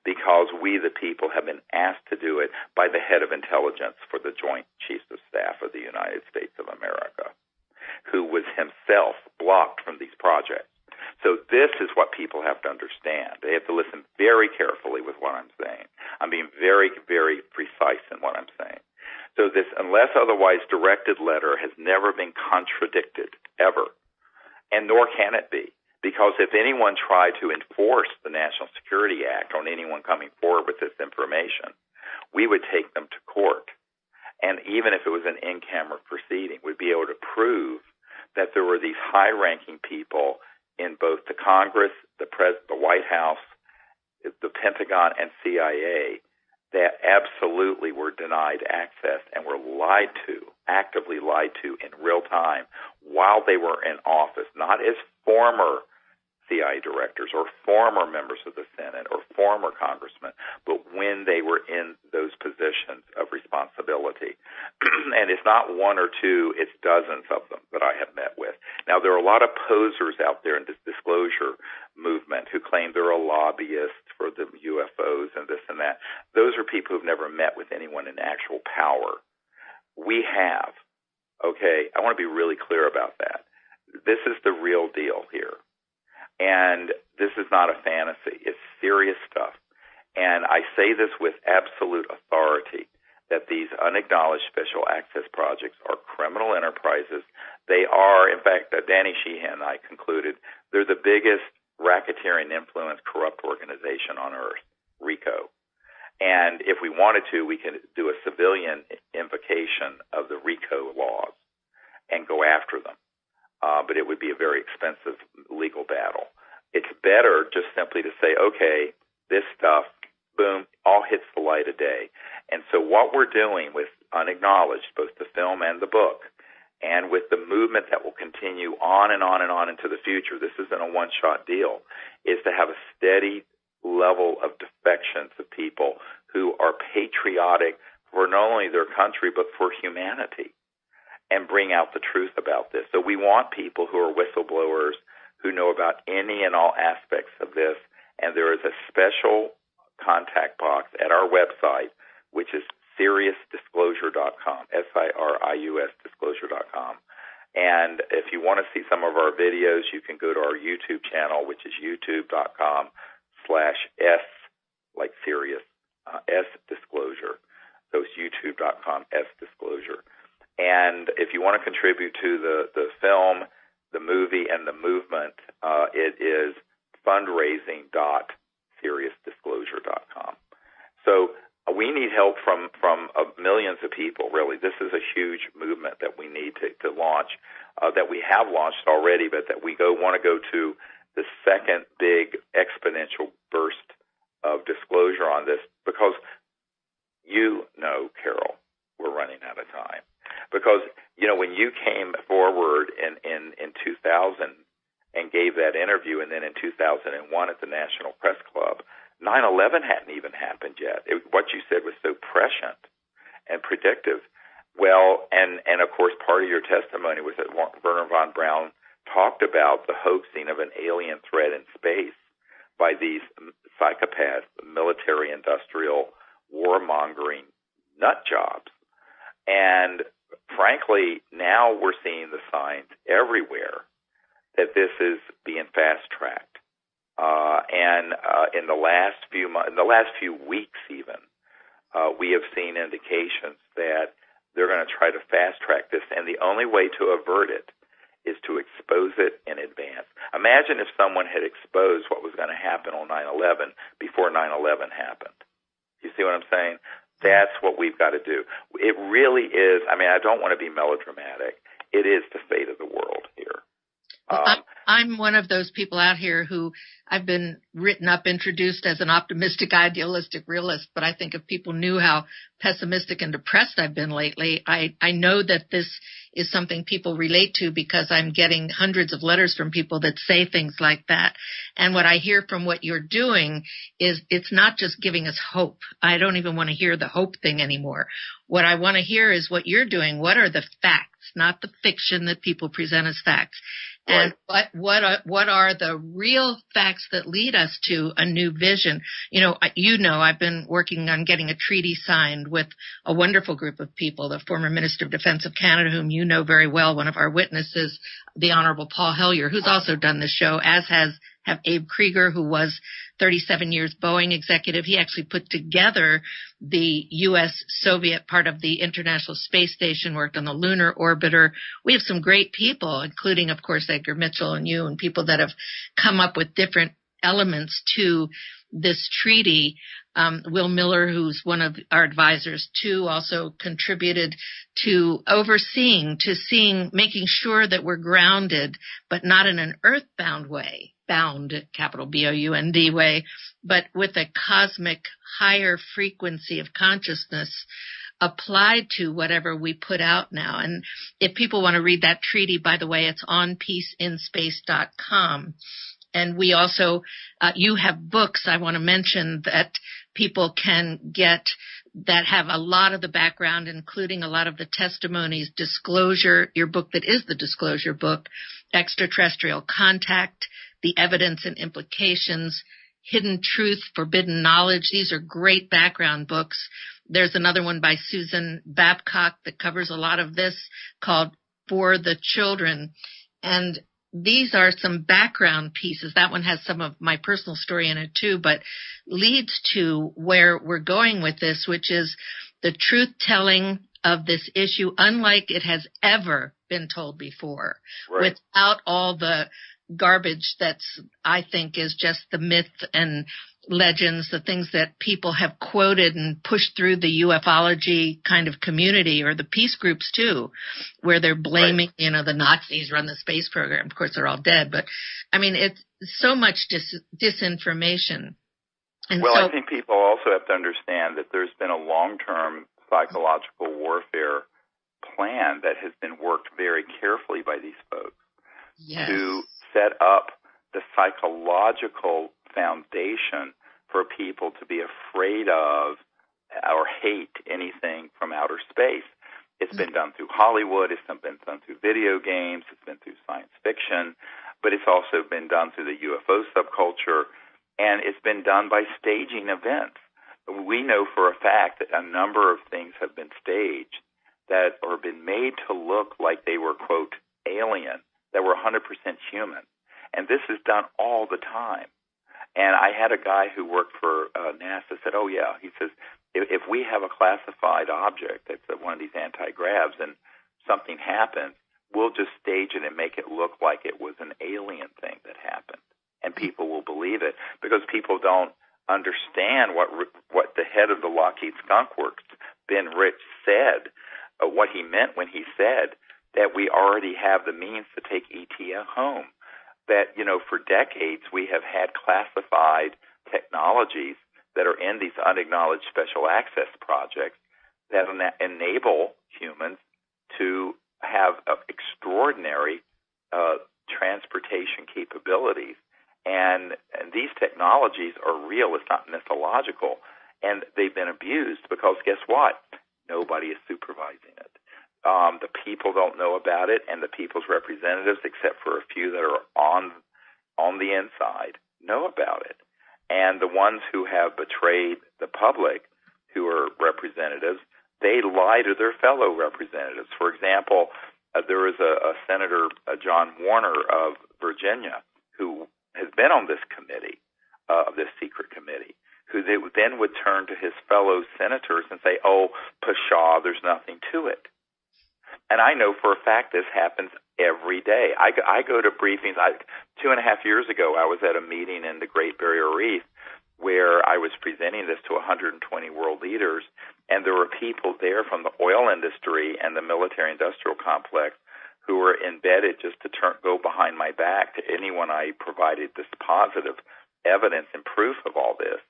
because we, the people, have been asked to do it by the head of intelligence for the Joint Chiefs of Staff of the United States of America, who was himself blocked from these projects. So this is what people have to understand. They have to listen very carefully with what I'm saying. I'm being very, very precise in what I'm saying. So this unless otherwise directed letter has never been contradicted, ever. And nor can it be. Because if anyone tried to enforce the National Security Act on anyone coming forward with this information, we would take them to court. And even if it was an in-camera proceeding, we'd be able to prove that there were these high-ranking people in both the Congress, the White House, the Pentagon, and CIA that absolutely were denied access and were lied to, actively lied to in real time while they were in office, not as former CIA directors or former members of the Senate or former congressmen, but when they were in those positions of responsibility. And it's not one or two, it's dozens of them that I have met with. Now, there are a lot of posers out there in this disclosure movement who claim they're a lobbyist for the UFOs and this and that. Those are people who've never met with anyone in actual power. We have. Okay, I want to be really clear about that. This is the real deal here. And this is not a fantasy. It's serious stuff. And I say this with absolute authority, that these unacknowledged special access projects are criminal enterprises. They are, in fact, Danny Sheehan and I concluded, they're the biggest racketeering influence corrupt organization on earth, RICO. And if we wanted to, we could do a civilian invocation of the RICO laws and go after them. But it would be a very expensive legal battle. It's better just simply to say, okay, this stuff, boom, all hits the light of day. And so what we're doing with Unacknowledged, both the film and the book, and with the movement that will continue on and on and on into the future, this isn't a one-shot deal, is to have a steady level of defection to people who are patriotic for not only their country but for humanity, and bring out the truth about this. So we want people who are whistleblowers, who know about any and all aspects of this, and there is a special contact box at our website, which is SiriusDisclosure.com, SIRIUS Disclosure.com. And if you want to see some of our videos, you can go to our YouTube channel, which is youtube.com/S, like Sirius, S Disclosure. So it's youtube.com, S Disclosure. And if you want to contribute to the film, the movie, and the movement, it is fundraising.SiriusDisclosure.com. So we need help from millions of people, really. This is a huge movement that we need to launch, that we have launched already, but that we want to go to the second big exponential burst of disclosure on this, because Carol, we're running out of time. Because, when you came forward in 2000 and gave that interview, and then in 2001 at the National Press Club, 9/11 hadn't even happened yet. What you said was so prescient and predictive. Well, and of course, part of your testimony was that Wernher von Braun talked about the hoaxing of an alien threat in space by these psychopath, military-industrial, warmongering nut jobs. And frankly, now we're seeing the signs everywhere that this is being fast-tracked. And in the last few months, in the last few weeks even, we have seen indications that they're going to try to fast-track this, and the only way to avert it is to expose it in advance. Imagine if someone had exposed what was going to happen on 9/11 before 9/11 happened. You see what I'm saying? That's what we've got to do. It really is. I mean, I don't want to be melodramatic. It is the fate of the world here.
Well, I'm one of those people out here who I've been written up, introduced as an optimistic, idealistic realist, but I think if people knew how pessimistic and depressed I've been lately, I know that this is something people relate to, because I'm getting hundreds of letters from people that say things like that. And what I hear from what you're doing is it's not just giving us hope. I don't even want to hear the hope thing anymore. What I want to hear is what you're doing. What are the facts, not the fiction that people present as facts? And what are the real facts that lead us to a new vision? I've been working on getting a treaty signed with a wonderful group of people, the former Minister of Defense of Canada, whom you know very well, one of our witnesses, the Honorable Paul Hellyer, who's also done this show, as have Abe Krieger, who was 37 years Boeing executive. He actually put together the U.S.-Soviet part of the International Space Station, worked on the lunar orbiter. We have some great people, including, of course, Edgar Mitchell and you, and people that have come up with different elements to this treaty. Will Miller, who's one of our advisors too, also contributed to making sure that we're grounded, but not in an earthbound way, bound, capital BOUND way, but with a cosmic higher frequency of consciousness applied to whatever we put out now. And if people want to read that treaty, by the way, it's on peaceinspace.com. And we also, you have books I want to mention that people can get that have a lot of the background, including a lot of the testimonies, Disclosure, your book that is the Disclosure book, Extraterrestrial Contact, The Evidence and Implications, Hidden Truth, Forbidden Knowledge. These are great background books. There's another one by Susan Babcock that covers a lot of this, called For the Children. And these are some background pieces. That one has some of my personal story in it too, but leads to where we're going with this, which is the truth-telling of this issue, unlike it has ever been told before,
right,
without all the garbage that's, I think, is just the myth and legends, the things that people have quoted and pushed through the ufology kind of community, or the peace groups too, where they're blaming,
right,
the Nazis run the space program. Of course, they're all dead, but I mean, it's so much disinformation. And
well, I think people also have to understand that there's been a long-term psychological warfare plan that has been worked very carefully by these folks to set up the psychological foundation for people to be afraid of or hate anything from outer space. It's been done through Hollywood, it's been done through video games, it's been through science fiction, but it's also been done through the UFO subculture, and it's been done by staging events. We know for a fact that a number of things have been staged that or been made to look like they were, quote, alien, that were 100% human. And this is done all the time. And I had a guy who worked for NASA said, oh, yeah, he says, if we have a classified object that's one of these anti-gravs and something happens, we'll just stage it and make it look like it was an alien thing that happened. And people will believe it because people don't understand what the head of the Lockheed Skunk Works, Ben Rich, said, what he meant when he said that we already have the means to take ET home. That, for decades we have had classified technologies that are in these unacknowledged special access projects that enable humans to have extraordinary transportation capabilities. And these technologies are real. It's not mythological. And they've been abused because guess what? Nobody is supervising it. The people don't know about it, and the people's representatives, except for a few that are on the inside, know about it. And the ones who have betrayed the public, who are representatives, they lie to their fellow representatives. For example, there is a Senator, John Warner of Virginia, who has been on this committee, this secret committee, who they then would turn to his fellow senators and say, oh, pshaw, there's nothing to it. And I know for a fact this happens every day. I go to briefings. 2.5 years ago, I was at a meeting in the Great Barrier Reef where I was presenting this to 120 world leaders, and there were people there from the oil industry and the military-industrial complex who were embedded just to go behind my back to anyone I provided this positive evidence and proof of all this,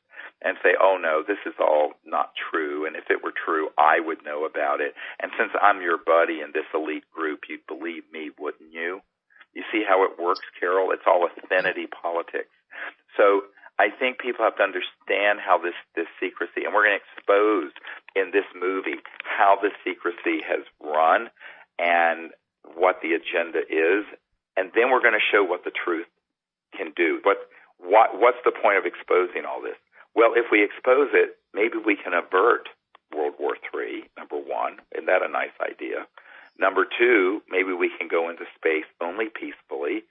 and say, oh, no, this is all not true, and if it were true, I would know about it. And since I'm your buddy in this elite group, you'd believe me, wouldn't you? You see how it works, Carol? It's all affinity politics. So I think people have to understand how this secrecy, and we're going to expose in this movie how this secrecy has run and what the agenda is, and then we're going to show what the truth can do. What's the point of exposing all this? Well, if we expose it, maybe we can avert World War III, number one. Isn't that a nice idea? Number two, maybe we can go into space only peacefully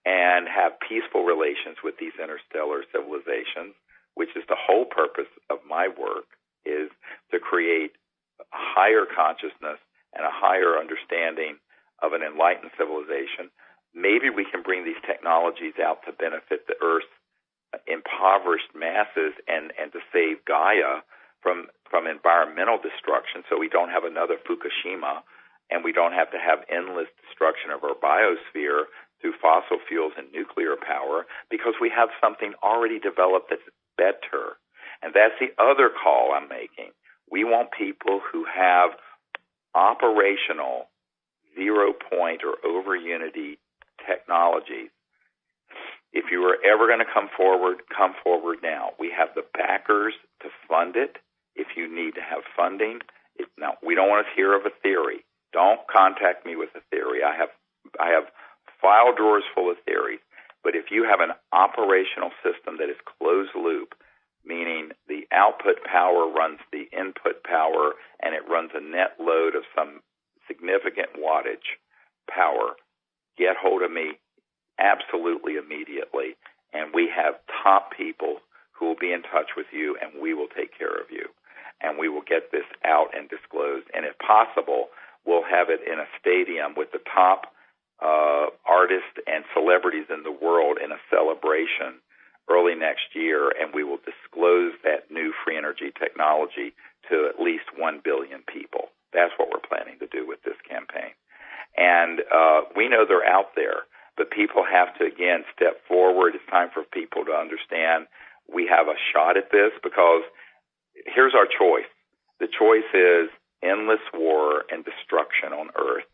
and have peaceful relations with these interstellar civilizations, which is the whole purpose of my work, is to create a higher consciousness and a higher understanding of an enlightened civilization. Maybe we can bring these technologies out to benefit the Earth's impoverished masses and to save Gaia from environmental destruction, so we don't have another Fukushima and we don't have to have endless destruction of our biosphere through fossil fuels and nuclear power, because we have something already developed that's better. And that's the other call I'm making. We want people who have operational zero-point or over-unity technologies. If you are ever going to come forward now. We have the backers to fund it if you need to have funding. Now, we don't want to hear of a theory. Don't contact me with a theory. I have file drawers full of theories. But if you have an operational system that is closed loop, meaning the output power runs the input power and it runs a net load of some significant wattage power, get hold of me. absolutely immediately. And we have top people who will be in touch with you, and we will take care of you. And we will get this out and disclosed. And if possible, we'll have it in a stadium with the top artists and celebrities in the world in a celebration early next year, and we will disclose that new free energy technology to at least 1 billion people. That's what we're planning to do with this campaign. And we know they're out there, but people have to, again, step forward. It's time for people to understand we have a shot at this, because here's our choice. The choice is endless war and destruction on Earth,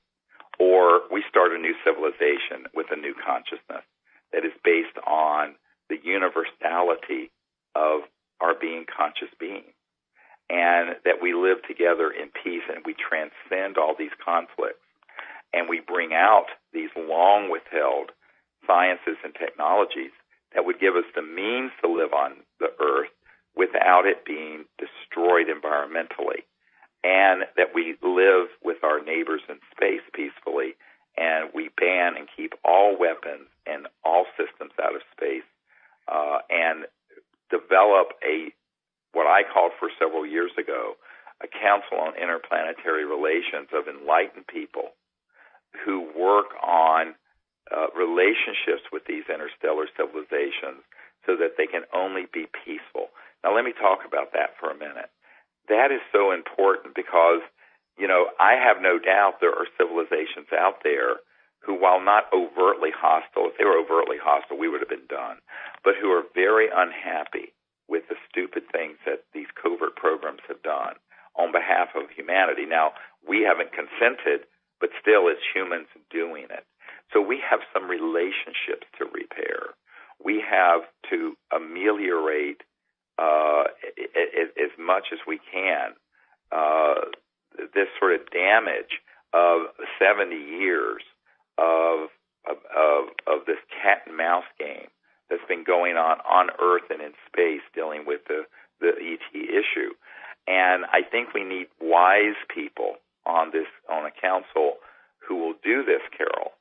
or we start a new civilization with a new consciousness that is based on the universality of our being conscious beings, and that we live together in peace and we transcend all these conflicts, and we bring out these long withheld sciences and technologies that would give us the means to live on the Earth without it being destroyed environmentally, and that we live with our neighbors in space peacefully, and we ban and keep all weapons and all systems out of space, and develop what I called for several years ago, a Council on Interplanetary Relations of enlightened people who work on relationships with these interstellar civilizations so that they can only be peaceful. Now, let me talk about that for a minute. That is so important because, I have no doubt there are civilizations out there who, while not overtly hostile, if they were overtly hostile, we would have been done, but who are very unhappy with the stupid things that these covert programs have done on behalf of humanity. Now, we haven't consented, but still it's humans doing it. So we have some relationships to repair. We have to ameliorate as much as we can this sort of damage of 70 years of this cat and mouse game that's been going on Earth and in space dealing with the ET issue. And I think we need wise people on a council who will do this, Carol.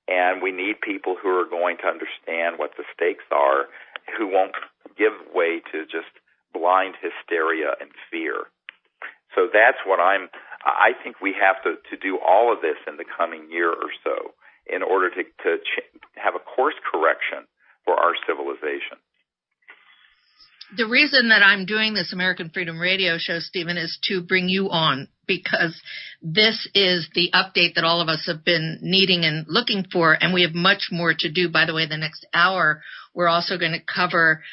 And we need people who are going to understand what the stakes are, who won't give way to just blind hysteria and fear. So that's what I think we have to do all of this in the coming year or so in order to have a course correction for our civilization.
The reason that I'm doing this American Freedom Radio show, Stephen, is to bring you on, because this is the update that all of us have been needing and looking for, and we have much more to do. By the way, the next hour, we're also going to cover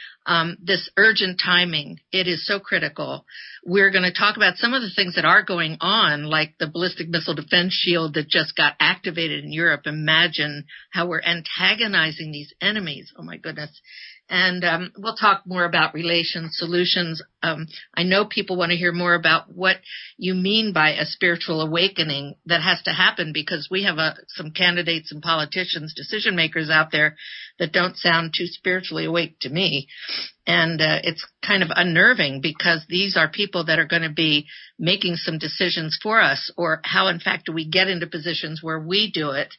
this urgent timing. It is so critical. We're going to talk about some of the things that are going on, like the ballistic missile defense shield that just got activated in Europe. Imagine how we're antagonizing these enemies. Oh, my goodness. And we'll talk more about relations, solutions. I know people want to hear more about what you mean by a spiritual awakening that has to happen, because we have some candidates and politicians, decision makers out there that don't sound too spiritually awake to me. And it's kind of unnerving, because these are people that are going to be making some decisions for us, or how, in fact, do we get into positions where we do it.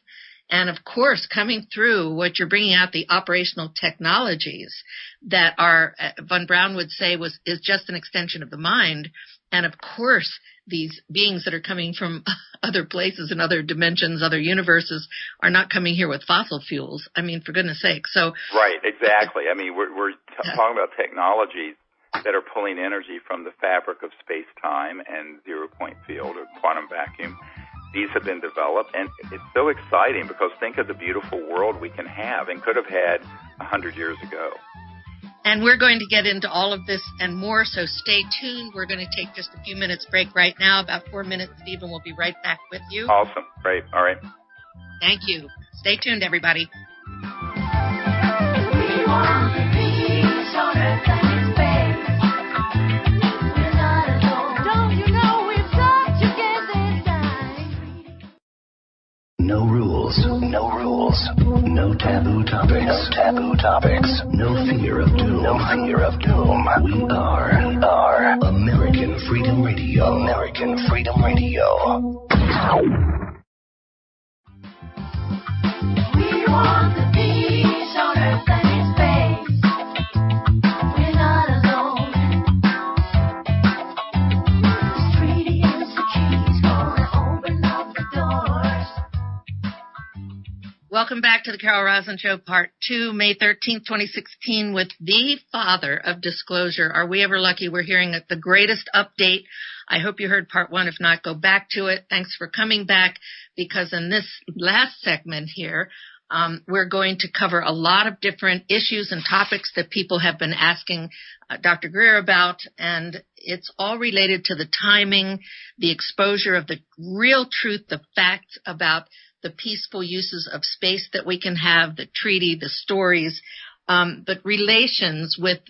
And, of course, coming through what you're bringing out, the operational technologies that are, Von Braun would say, is just an extension of the mind. And, of course, these beings that are coming from other places and other dimensions, other universes, are not coming here with fossil fuels. I mean, for goodness sake. So
right, exactly. I mean, we're talking about technologies that are pulling energy from the fabric of space-time and zero-point field or quantum vacuum. These have been developed, and it's so exciting because think of the beautiful world we can have and could have had 100 years ago.
And we're going to get into all of this and more, so stay tuned. We're going to take just a few minutes break right now, about 4 minutes, Stephen. We'll be right back with you.
Awesome. Great. All right.
Thank you. Stay tuned, everybody.
No rules, no rules, no taboo topics, no taboo topics, no fear of doom, no fear of doom. We are American Freedom Radio, American Freedom Radio. We want to be
Welcome back to the Carol Rosin Show, Part 2, May 13th, 2016, with the father of disclosure. Are we ever lucky? We're hearing the greatest update. I hope you heard Part 1. If not, go back to it. Thanks for coming back, because in this last segment here, we're going to cover a lot of different issues and topics that people have been asking Dr. Greer about, and it's all related to the timing, the exposure of the real truth, the facts about the peaceful uses of space that we can have, the treaty, the stories, but relations with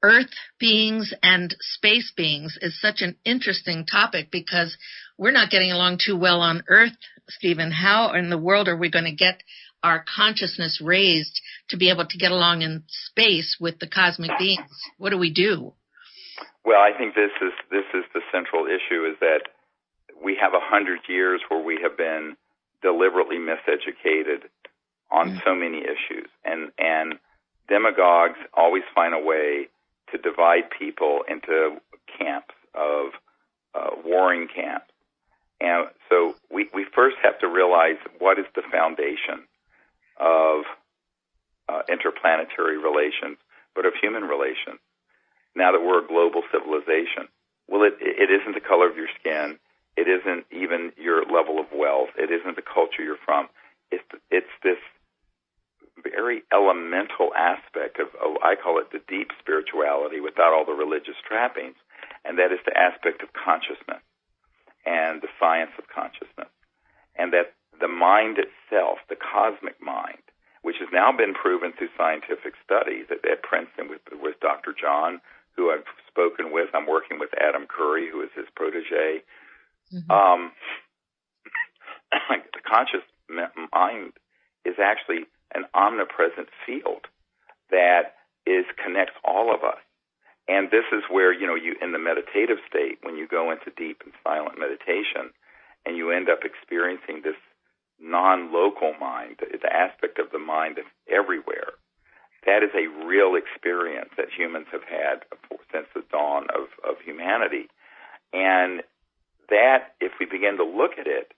Earth beings and space beings is such an interesting topic, because we're not getting along too well on Earth, Stephen. How in the world are we going to get our consciousness raised to be able to get along in space with the cosmic beings? What do we do?
Well, I think this is the central issue, is that we have 100 years where we have been deliberately miseducated on so many issues, and demagogues always find a way to divide people into camps of warring camps. And so we first have to realize what is the foundation of interplanetary relations, but of human relations. Now that we're a global civilization, well, it isn't the color of your skin. It isn't even your level of wealth. It isn't the culture you're from. It's this very elemental aspect of, I call it the deep spirituality without all the religious trappings, and that is the aspect of consciousness and the science of consciousness. And that the mind itself, the cosmic mind, which has now been proven through scientific studies at Princeton with Dr. John, who I've spoken with. I'm working with Adam Curry, who is his protege. Mm-hmm. The conscious mind is actually an omnipresent field that connects all of us. And this is where, you in the meditative state, when you go into deep and silent meditation, and you end up experiencing this non-local mind, the aspect of the mind that's everywhere, that is a real experience that humans have had since the dawn of humanity. And that, if we begin to look at it,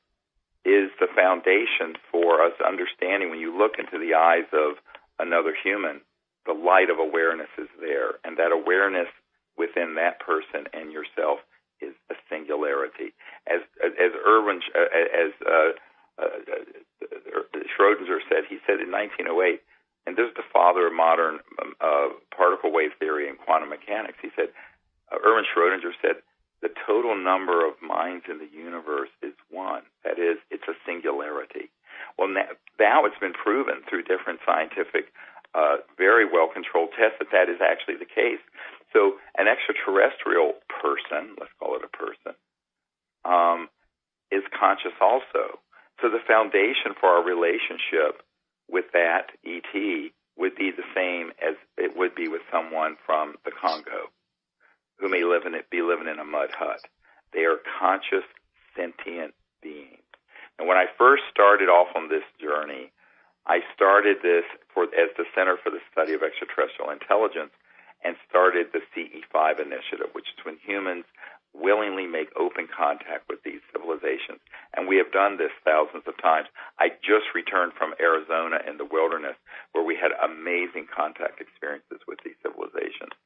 is the foundation for us understanding. When you look into the eyes of another human, the light of awareness is there, and that awareness within that person and yourself is a singularity. As Schrodinger said, he said in 1908, and this is the father of modern particle wave theory and quantum mechanics. He said, Erwin Schrodinger said, the total number of minds in the universe is one. That is, it's a singularity. Well, now it's been proven through different scientific, very well-controlled tests that is actually the case. So an extraterrestrial person, let's call it a person, is conscious also. So the foundation for our relationship with that ET would be the same as it would be with someone from the Congo, who may be living in a mud hut. They are conscious, sentient beings. And when I first started off on this journey, I started this as the Center for the Study of Extraterrestrial Intelligence, and started the CE5 initiative, which is when humans willingly make open contact with these civilizations. And we have done this thousands of times. I just returned from Arizona in the wilderness, where we had amazing contact experiences with these civilizations.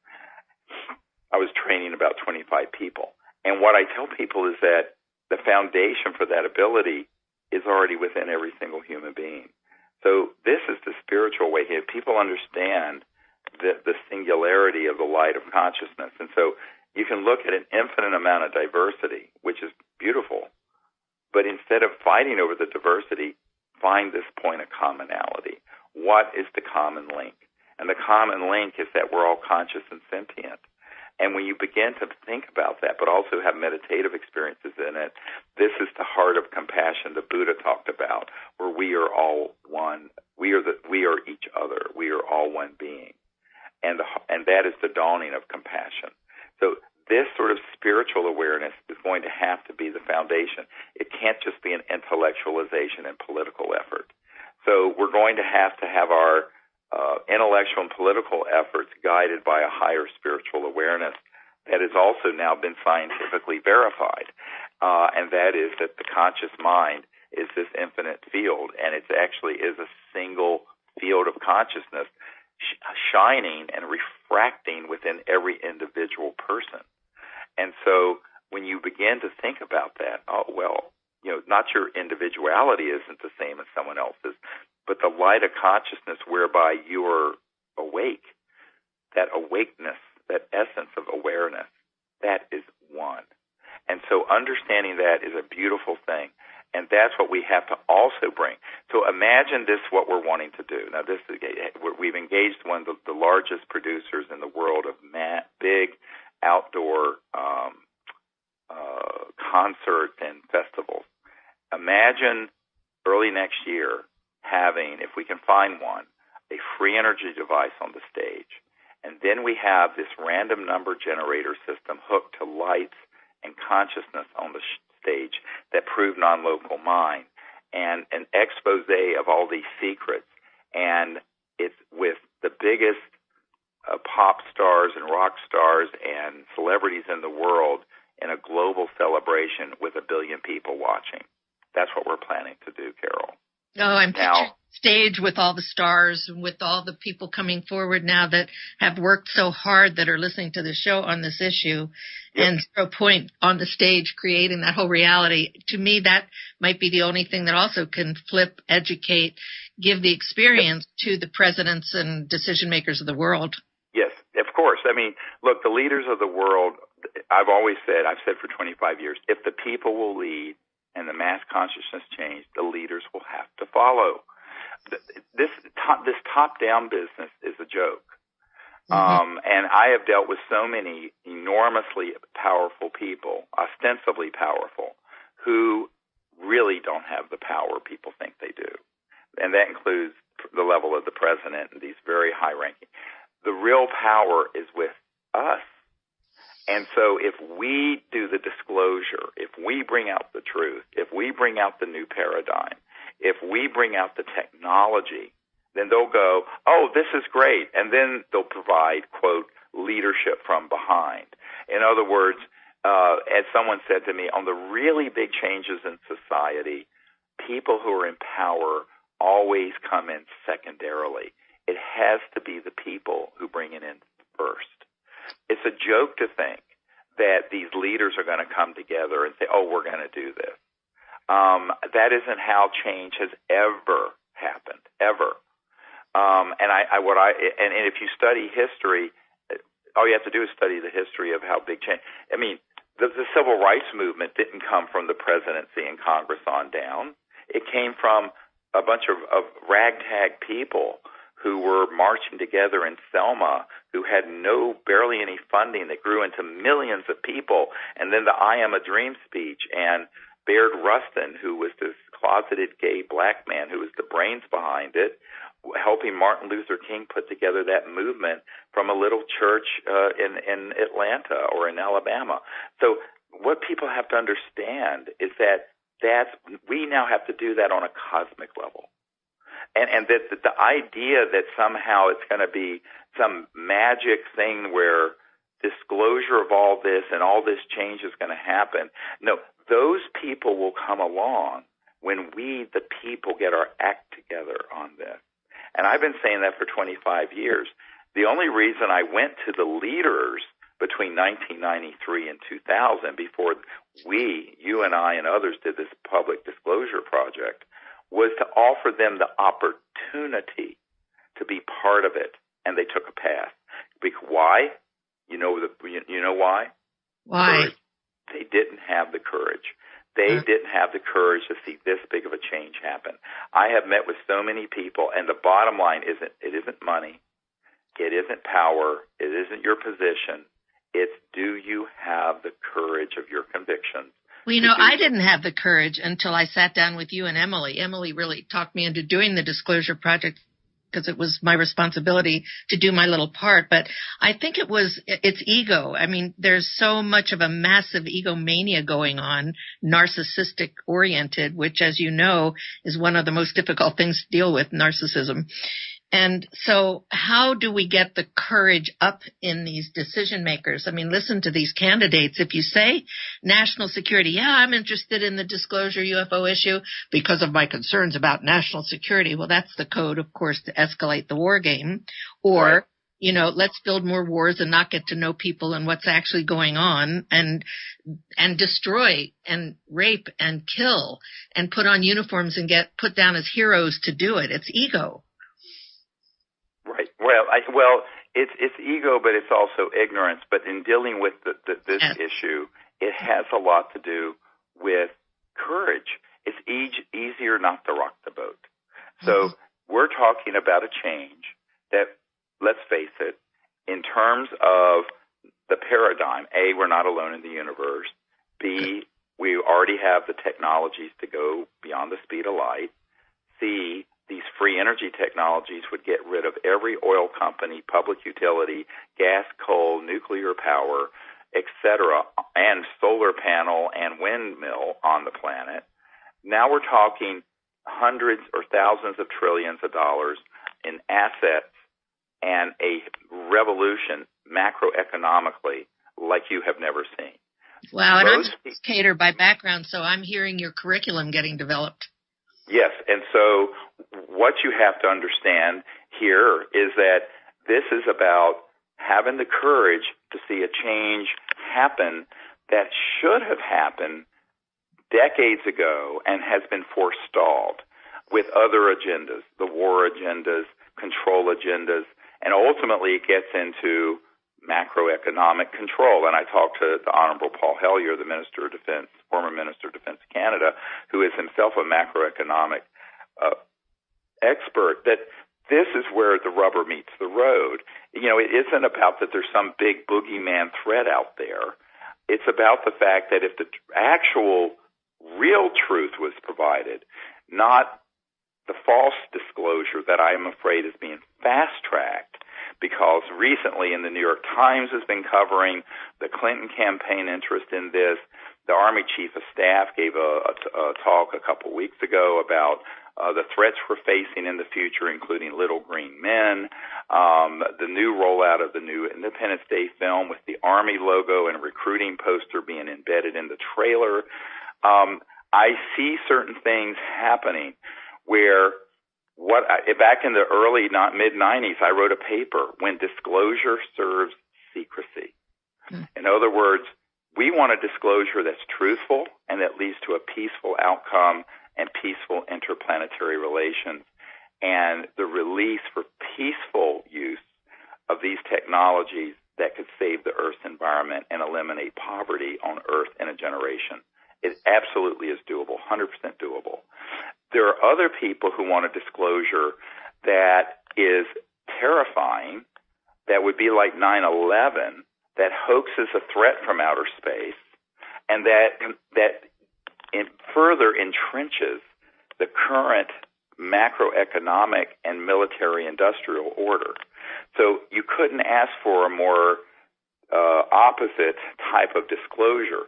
I was training about 25 people. And what I tell people is that the foundation for that ability is already within every single human being. So this is the spiritual way. People understand the singularity of the light of consciousness. And so you can look at an infinite amount of diversity, which is beautiful, but instead of fighting over the diversity, find this point of commonality. What is the common link? And the common link is that we're all conscious and sentient. And when you begin to think about that, but also have meditative experiences in it, this is the heart of compassion the Buddha talked about, where we are all one. We are each other. We are all one being. And that is the dawning of compassion. So this sort of spiritual awareness is going to have to be the foundation. It can't just be an intellectualization and political effort. So we're going to have our intellectual and political efforts guided by a higher spiritual awareness that has also now been scientifically verified, and that is that the conscious mind is this infinite field, and it actually is a single field of consciousness shining and refracting within every individual person. And so when you begin to think about that, not your individuality isn't the same as someone else's, but the light of consciousness whereby you are awake, that awakeness, that essence of awareness, that is one. And so understanding that is a beautiful thing. And that's what we have to also bring. So imagine this, what we're wanting to do. Now, we've engaged one of the largest producers in the world of big outdoor concerts and festivals. Imagine early next year having, if we can find one, a free energy device on the stage. And then we have this random number generator system hooked to lights and consciousness on the stage that prove non-local mind, and an expose of all these secrets. And it's with the biggest pop stars and rock stars and celebrities in the world in a global celebration with 1 billion people watching. That's what we're planning to do, Carol.
Oh, I'm picturing stage with all the stars and with all the people coming forward now that have worked so hard that are listening to the show on this issue. Yep. And 0 Point on the stage creating that whole reality. To me, that might be the only thing that also can flip, educate, give the experience to the presidents and decision makers of the world.
Yes, of course. I mean, look, the leaders of the world, I've said for 25 years, if the people will lead and the mass consciousness change, the leaders will have to follow. This top-down business is a joke. Mm-hmm. And I have dealt with so many enormously powerful people, ostensibly powerful, who really don't have the power people think they do. And that includes the level of the president and these very high-ranking. The real power is with us. And so if we do the disclosure, if we bring out the truth, if we bring out the new paradigm, if we bring out the technology, then they'll go, oh, this is great. And then they'll provide, quote, leadership from behind. In other words, as someone said to me, on the really big changes in society, people who are in power always come in secondarily. It has to be the people who bring it in first. It's a joke to think that these leaders are going to come together and say, oh, we're going to do this. That isn't how change has ever happened, ever. And if you study history, all you have to do is study the history of how big change. I mean, the civil rights movement didn't come from the presidency and Congress on down. It came from a bunch of ragtag people who were marching together in Selma, who had barely any funding, that grew into millions of people. And then the I Am a Dream speech, and Baird Rustin, who was this closeted gay black man who was the brains behind it, helping Martin Luther King put together that movement from a little church in Atlanta or in Alabama. So what people have to understand is that we now have to do that on a cosmic level. And that the idea that somehow it's going to be some magic thing where disclosure of all this and all this change is going to happen. No, those people will come along when we, the people, get our act together on this. And I've been saying that for 25 years. The only reason I went to the leaders between 1993 and 2000, before you and I and others did this public disclosure project, was to offer them the opportunity to be part of it, and they took a path. Why? You know why?
Why?
Courage. They didn't have the courage. They didn't have the courage to see this big of a change happen. I have met with so many people, and the bottom line it isn't money, it isn't power, it isn't your position. It's, do you have the courage of your convictions?
Well, I didn't have the courage until I sat down with you and Emily. Emily really talked me into doing the disclosure project because it was my responsibility to do my little part. But I think it's ego. I mean, there's so much of a massive egomania going on, narcissistic oriented, which, as you know, is one of the most difficult things to deal with, narcissism. And so how do we get the courage up in these decision makers? I mean, listen to these candidates. If you say national security, yeah, I'm interested in the disclosure UFO issue because of my concerns about national security. Well, that's the code, of course, to escalate the war game. Or,
right.
You know, let's build more wars and not get to know people and what's actually going on, and destroy and rape and kill and put on uniforms and get put down as heroes to do it. It's ego.
Right. It's ego, but it's also ignorance. But in dealing with this issue, it has a lot to do with courage. It's easier not to rock the boat. So we're talking about a change that, let's face it, in terms of the paradigm, A, we're not alone in the universe. B, we already have the technologies to go beyond the speed of light. C, these free energy technologies would get rid of every oil company, public utility, gas, coal, nuclear power, etc., and solar panel and windmill on the planet. Now we're talking hundreds or thousands of trillions of dollars in assets and a revolution macroeconomically like you have never seen.
Wow, and I'm an educator by background, so I'm hearing your curriculum getting developed.
Yes, and so what you have to understand here is that this is about having the courage to see a change happen that should have happened decades ago and has been forestalled with other agendas, the war agendas, control agendas, and ultimately it gets into macroeconomic control. And I talked to the Honorable Paul Hellyer, the Minister of Defense, former Minister of Defense of Canada, who is himself a macroeconomic expert, that this is where the rubber meets the road. You know, it isn't about that there's some big boogeyman threat out there. It's about the fact that if the actual real truth was provided, not the false disclosure that I am afraid is being fast-tracked, because recently in the New York Times has been covering the Clinton campaign interest in this. The Army Chief of Staff gave a talk a couple weeks ago about the threats we're facing in the future, including little green men, the new rollout of the new Independence Day film with the Army logo and recruiting poster being embedded in the trailer. I see certain things happening where back in the early, mid-90s, I wrote a paper, When Disclosure Serves Secrecy. In other words, we want a disclosure that's truthful and that leads to a peaceful outcome and peaceful interplanetary relations, and the release for peaceful use of these technologies that could save the Earth's environment and eliminate poverty on Earth in a generation. It absolutely is doable, 100% doable. There are other people who want a disclosure that is terrifying, that would be like 9/11, that hoaxes a threat from outer space, and that further entrenches the current macroeconomic and military-industrial order. So you couldn't ask for a more opposite type of disclosure.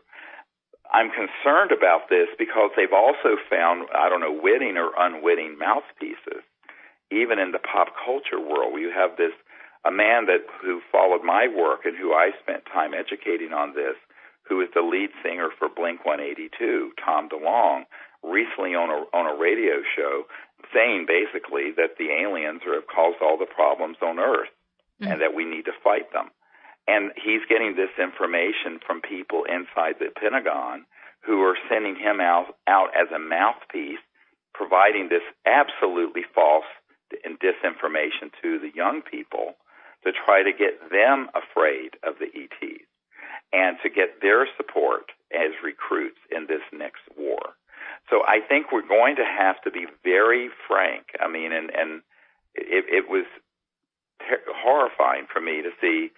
I'm concerned about this because they've also found, witting or unwitting mouthpieces, even in the pop culture world. You have a man who followed my work and who I spent time educating on this, who is the lead singer for Blink-182, Tom DeLonge, recently on a radio show saying basically that the aliens have caused all the problems on Earth and that we need to fight them. And he's getting this information from people inside the Pentagon who are sending him out as a mouthpiece, providing this absolutely false and disinformation to the young people to try to get them afraid of the ETs and to get their support as recruits in this next war. So I think we're going to have to be very frank. I mean, and it was horrifying for me to see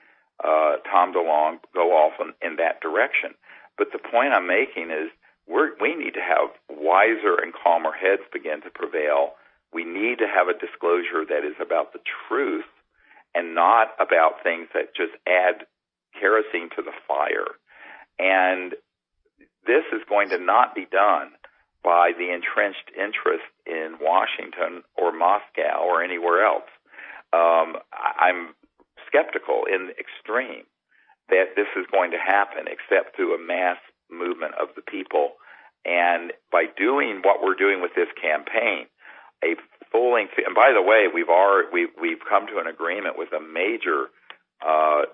Tom DeLonge go off in that direction. But the point I'm making is we need to have wiser and calmer heads begin to prevail. We need to have a disclosure that is about the truth and not about things that just add kerosene to the fire. And this is going to not be done by the entrenched interest in Washington or Moscow or anywhere else. I'm skeptical in the extreme that this is going to happen except through a mass movement of the people. And by doing what we're doing with this campaign, and by the way, we've come to an agreement with a major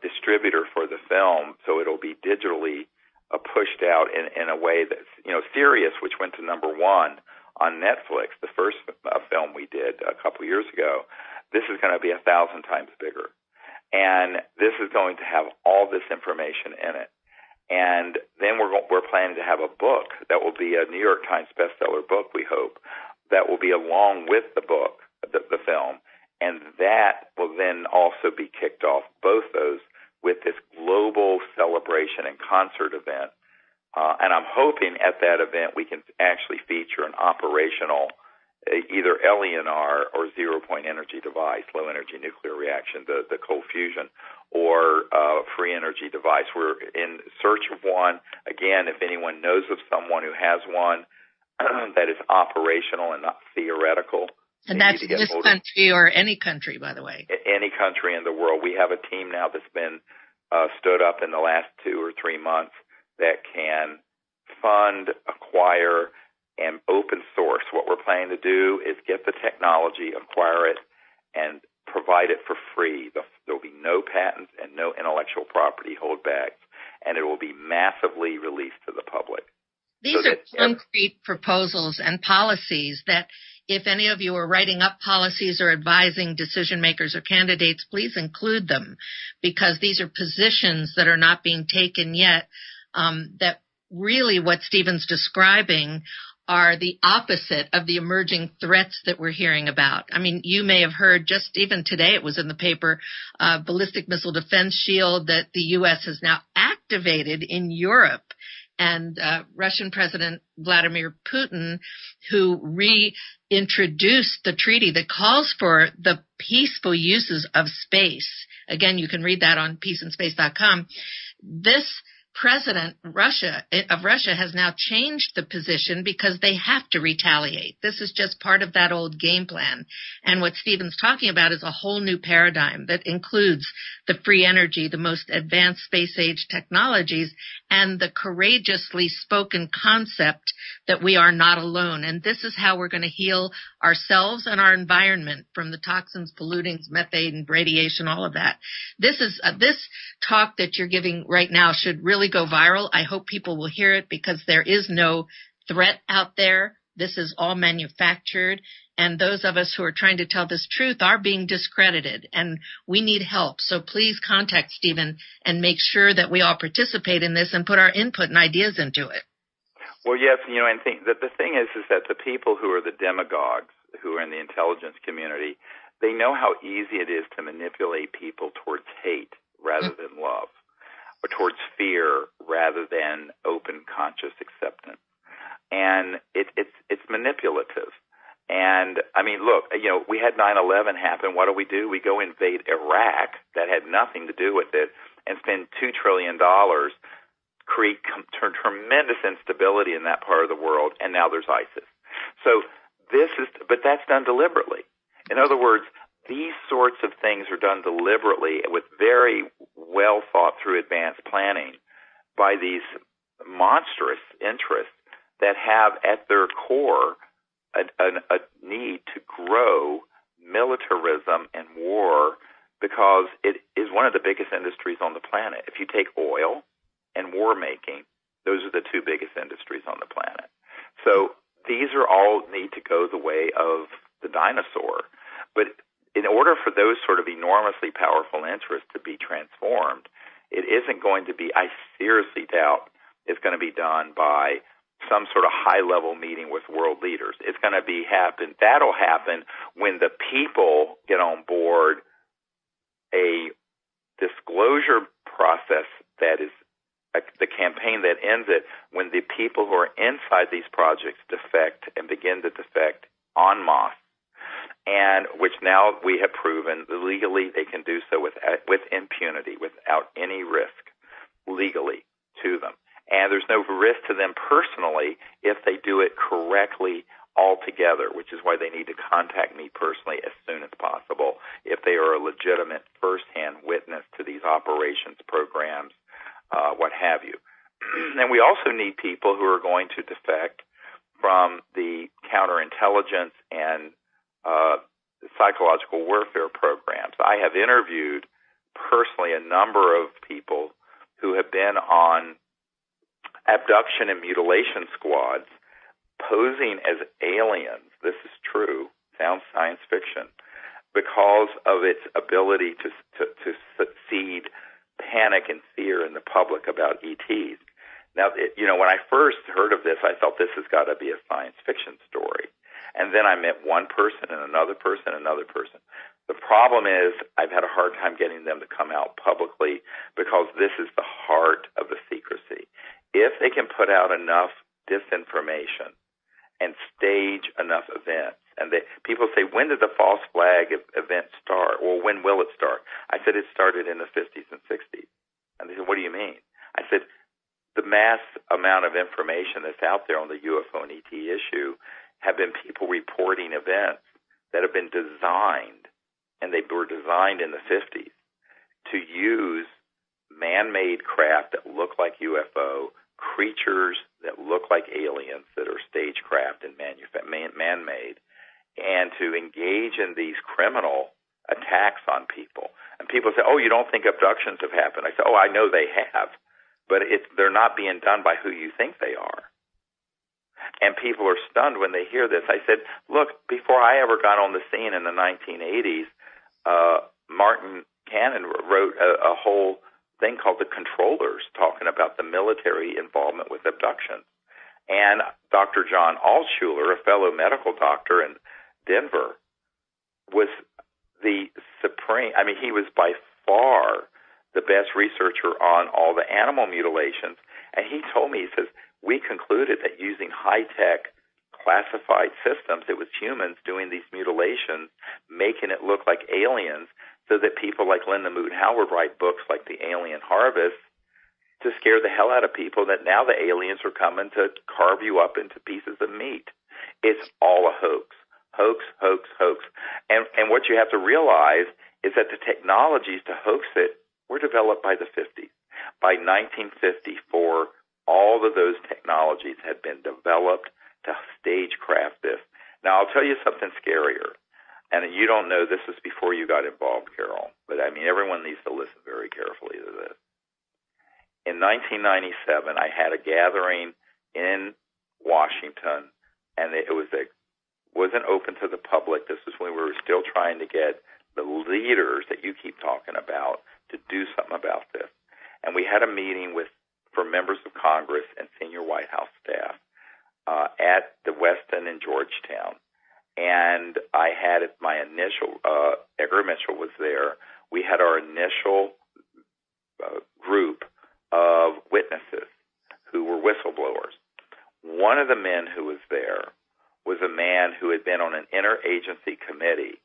distributor for the film, so it'll be digitally pushed out in a way that's, Sirius, which went to number 1 on Netflix, the first film we did a couple years ago. This is going to be 1,000 times bigger. And this is going to have all this information in it. And then we're planning to have a book that will be a New York Times bestseller book, we hope, that will be along with the book, the film. And that will then also be kicked off, both those, with this global celebration and concert event. And I'm hoping at that event we can actually feature an operational either LENR or zero-point energy device, low-energy nuclear reaction, the cold fusion, or free energy device. We're in search of one. Again, if anyone knows of someone who has one that is operational and not theoretical.
And that's this country or any country, by the way.
Any country in the world. We have a team now that's been stood up in the last 2 or 3 months that can fund, acquire, and open source. What we're planning to do is get the technology, acquire it, and provide it for free. There'll be no patents and no intellectual property holdbacks, and it will be massively released to the public.
These are concrete proposals and policies that if any of you are writing up policies or advising decision makers or candidates, please include them, because these are positions that are not being taken yet, that really what Stephen's describing are the opposite of the emerging threats that we're hearing about. I mean, you may have heard just even today, it was in the paper, ballistic missile defense shield that the U.S. has now activated in Europe. And Russian President Vladimir Putin, who reintroduced the treaty that calls for the peaceful uses of space. Again, you can read that on peaceandspace.com. This president of Russia has now changed the position because they have to retaliate. This is just part of that old game plan. And what Stephen's talking about is a whole new paradigm that includes the free energy, the most advanced space-age technologies, and the courageously spoken concept that we are not alone. And this is how we're going to heal ourselves and our environment from the toxins, pollutants, methane, radiation, all of that. This talk that you're giving right now should really go viral. I hope people will hear it, because there is no threat out there. This is all manufactured. And those of us who are trying to tell this truth are being discredited, and we need help. So please contact Stephen and make sure that we all participate in this and put our input and ideas into it.
Well, yes, and the thing is that the people who are the demagogues, who are in the intelligence community, they know how easy it is to manipulate people towards hate rather than love, or towards fear rather than open conscious acceptance. And it's manipulative. And I mean, look, we had 9/11 happen. What do? We go invade Iraq, that had nothing to do with it, and spend $2 trillion, create tremendous instability in that part of the world, and now there's ISIS. So but that's done deliberately. In other words, these sorts of things are done deliberately with very well thought through advanced planning by these monstrous interests that have at their core a need to grow militarism and war, because it is one of the biggest industries on the planet. If you take oil and war making, those are the 2 biggest industries on the planet. So these are all need to go the way of the dinosaur. But in order for those sort of enormously powerful interests to be transformed, it isn't going to be, I seriously doubt, it's going to be done by some sort of high-level meeting with world leaders. It's going to that'll happen when the people get on board a disclosure process that is the campaign that ends it, when the people who are inside these projects defect and begin to defect en masse, and which now we have proven legally they can do so with impunity, without any risk legally to them. And there's no risk to them personally if they do it correctly, altogether, which is why they need to contact me personally as soon as possible if they are a legitimate first-hand witness to these operations, programs, what have you. And we also need people who are going to defect from the counterintelligence and psychological warfare programs. I have interviewed personally a number of people who have been on abduction and mutilation squads posing as aliens. This is true, sounds science fiction, because of its ability to seed panic and fear in the public about ETs. Now, when I first heard of this, I thought this has got to be a science fiction story. And then I met one person and another person and another person. The problem is I've had a hard time getting them to come out publicly because this is the heart of the secrecy. If they can put out enough disinformation and stage enough events, and people say, when did the false flag event start? Well, when will it start? I said, it started in the 50s and 60s. And they said, what do you mean? I said, the mass amount of information that's out there on the UFO and ET issue have been people reporting events that have been designed, and they were designed in the 50s, to use man-made craft that look like UFO, creatures that look like aliens that are stagecraft and man-made, and to engage in these criminal attacks on people. And people say, oh, you don't think abductions have happened? I say, oh, I know they have, but they're not being done by who you think they are. And people are stunned when they hear this. I said, look, before I ever got on the scene in the 1980s, Martin Cannon wrote a whole thing called The Controllers, talking about the military involvement with abductions. And Dr. John Altshuler, a fellow medical doctor in Denver, was the supreme, he was by far the best researcher on all the animal mutilations. And he told me, he says, we concluded that using high-tech classified systems, it was humans doing these mutilations, making it look like aliens, so that people like Linda Moot Howard write books like The Alien Harvest to scare the hell out of people that now the aliens are coming to carve you up into pieces of meat. It's all a hoax. Hoax, hoax, hoax. And what you have to realize is that the technologies to hoax it were developed by the 50s. By 1954, all of those technologies had been developed to stagecraft this. Now, I'll tell you something scarier. And you don't know, this was before you got involved, Carol, but everyone needs to listen very carefully to this. In 1997, I had a gathering in Washington, and it wasn't open to the public. This was when we were still trying to get the leaders that you keep talking about to do something about this. And we had a meeting for members of Congress and senior White House staff at the Westin in Georgetown. And I had my initial, Edgar Mitchell was there. We had our initial group of witnesses who were whistleblowers. One of the men who was there was a man who had been on an interagency committee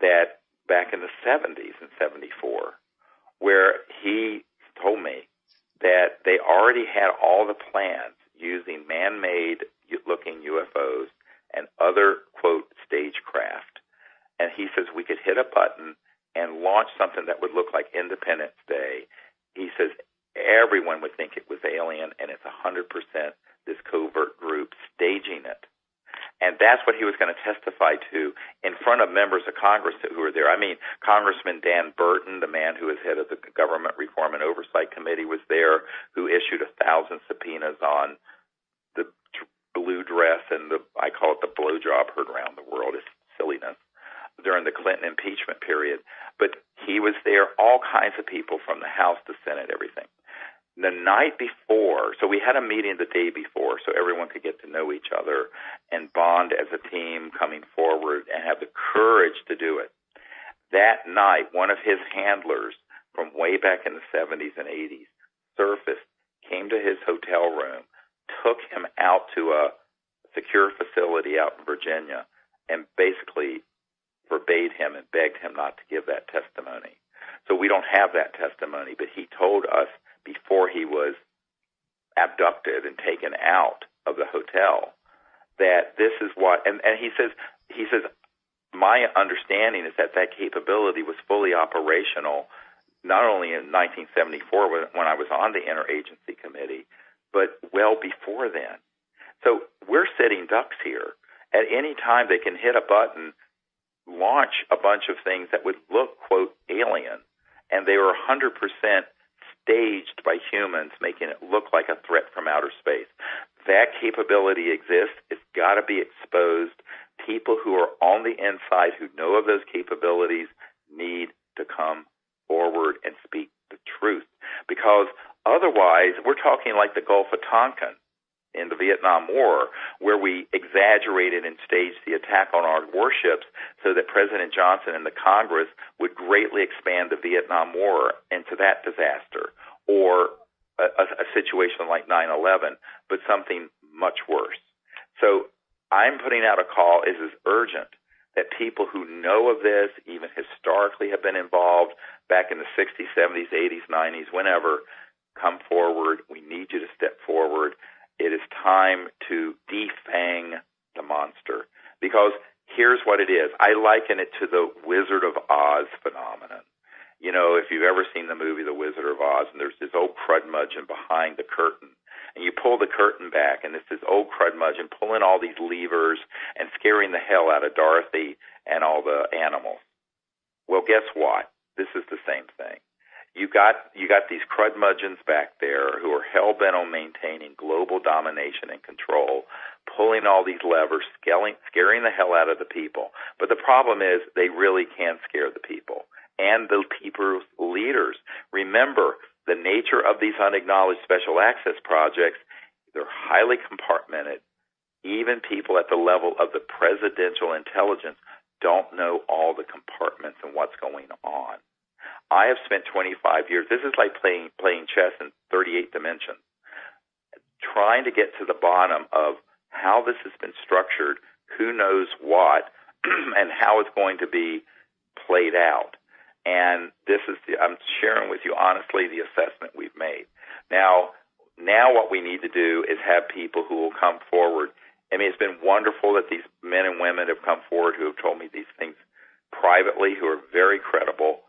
that back in the 70s, in 74, where he told me that they already had all the plans using man-made looking UFOs and other, quote, stagecraft. And he says we could hit a button and launch something that would look like Independence Day. He says everyone would think it was alien, and it's 100% this covert group staging it. And that's what he was going to testify to in front of members of Congress who were there. Congressman Dan Burton, the man who is head of the Government Reform and Oversight Committee, was there, who issued 1,000 subpoenas on the blue dress and I call it the blowjob heard around the world. It's silliness during the Clinton impeachment period. But he was there, all kinds of people from the House, the Senate, everything. The night before, so we had a meeting the day before so everyone could get to know each other and bond as a team coming forward and have the courage to do it. That night, one of his handlers from way back in the 70s and 80s surfaced, came to his hotel room, took him out to a secure facility out in Virginia, and basically forbade him and begged him not to give that testimony. So we don't have that testimony, but he told us before he was abducted and taken out of the hotel that this is what, and he says, my understanding is that capability was fully operational not only in 1974 when I was on the interagency committee, but well before then. So we're sitting ducks here. At any time they can hit a button, launch a bunch of things that would look, quote, alien, and they were 100% staged by humans, making it look like a threat from outer space. That capability exists. It's got to be exposed. People who are on the inside who know of those capabilities need to come forward and speak the truth, because otherwise we're talking like the Gulf of Tonkin in the Vietnam War, where we exaggerated and staged the attack on our warships so that President Johnson and the Congress would greatly expand the Vietnam War into that disaster, or a situation like 9/11, but something much worse. So I'm putting out a call. It is urgent that people who know of this, even historically have been involved back in the 60s, 70s, 80s, 90s, whenever, come forward. We need you to step forward. It is time to defang the monster, because here's what it is. I liken it to the Wizard of Oz phenomenon. You know, if you've ever seen the movie The Wizard of Oz, and there's this old crudmudgeon behind the curtain, and you pull the curtain back, and it's this old crudmudgeon pulling all these levers and scaring the hell out of Dorothy and all the animals. Well, guess what? This is the same thing. You got these crudmudgeons back there who are hell-bent on maintaining global domination and control, pulling all these levers, scaring the hell out of the people. But the problem is they really can scare the people and the people's leaders. Remember, the nature of these unacknowledged special access projects, they're highly compartmented. Even people at the level of the presidential intelligence don't know all the compartments and what's going on. I have spent 25 years, this is like playing chess in 38 dimensions, trying to get to the bottom of how this has been structured, who knows what, and how it's going to be played out. And this is I'm sharing with you honestly the assessment we've made. Now what we need to do is have people who will come forward. I mean, it's been wonderful that these men and women have come forward who have told me these things privately, who are very credible.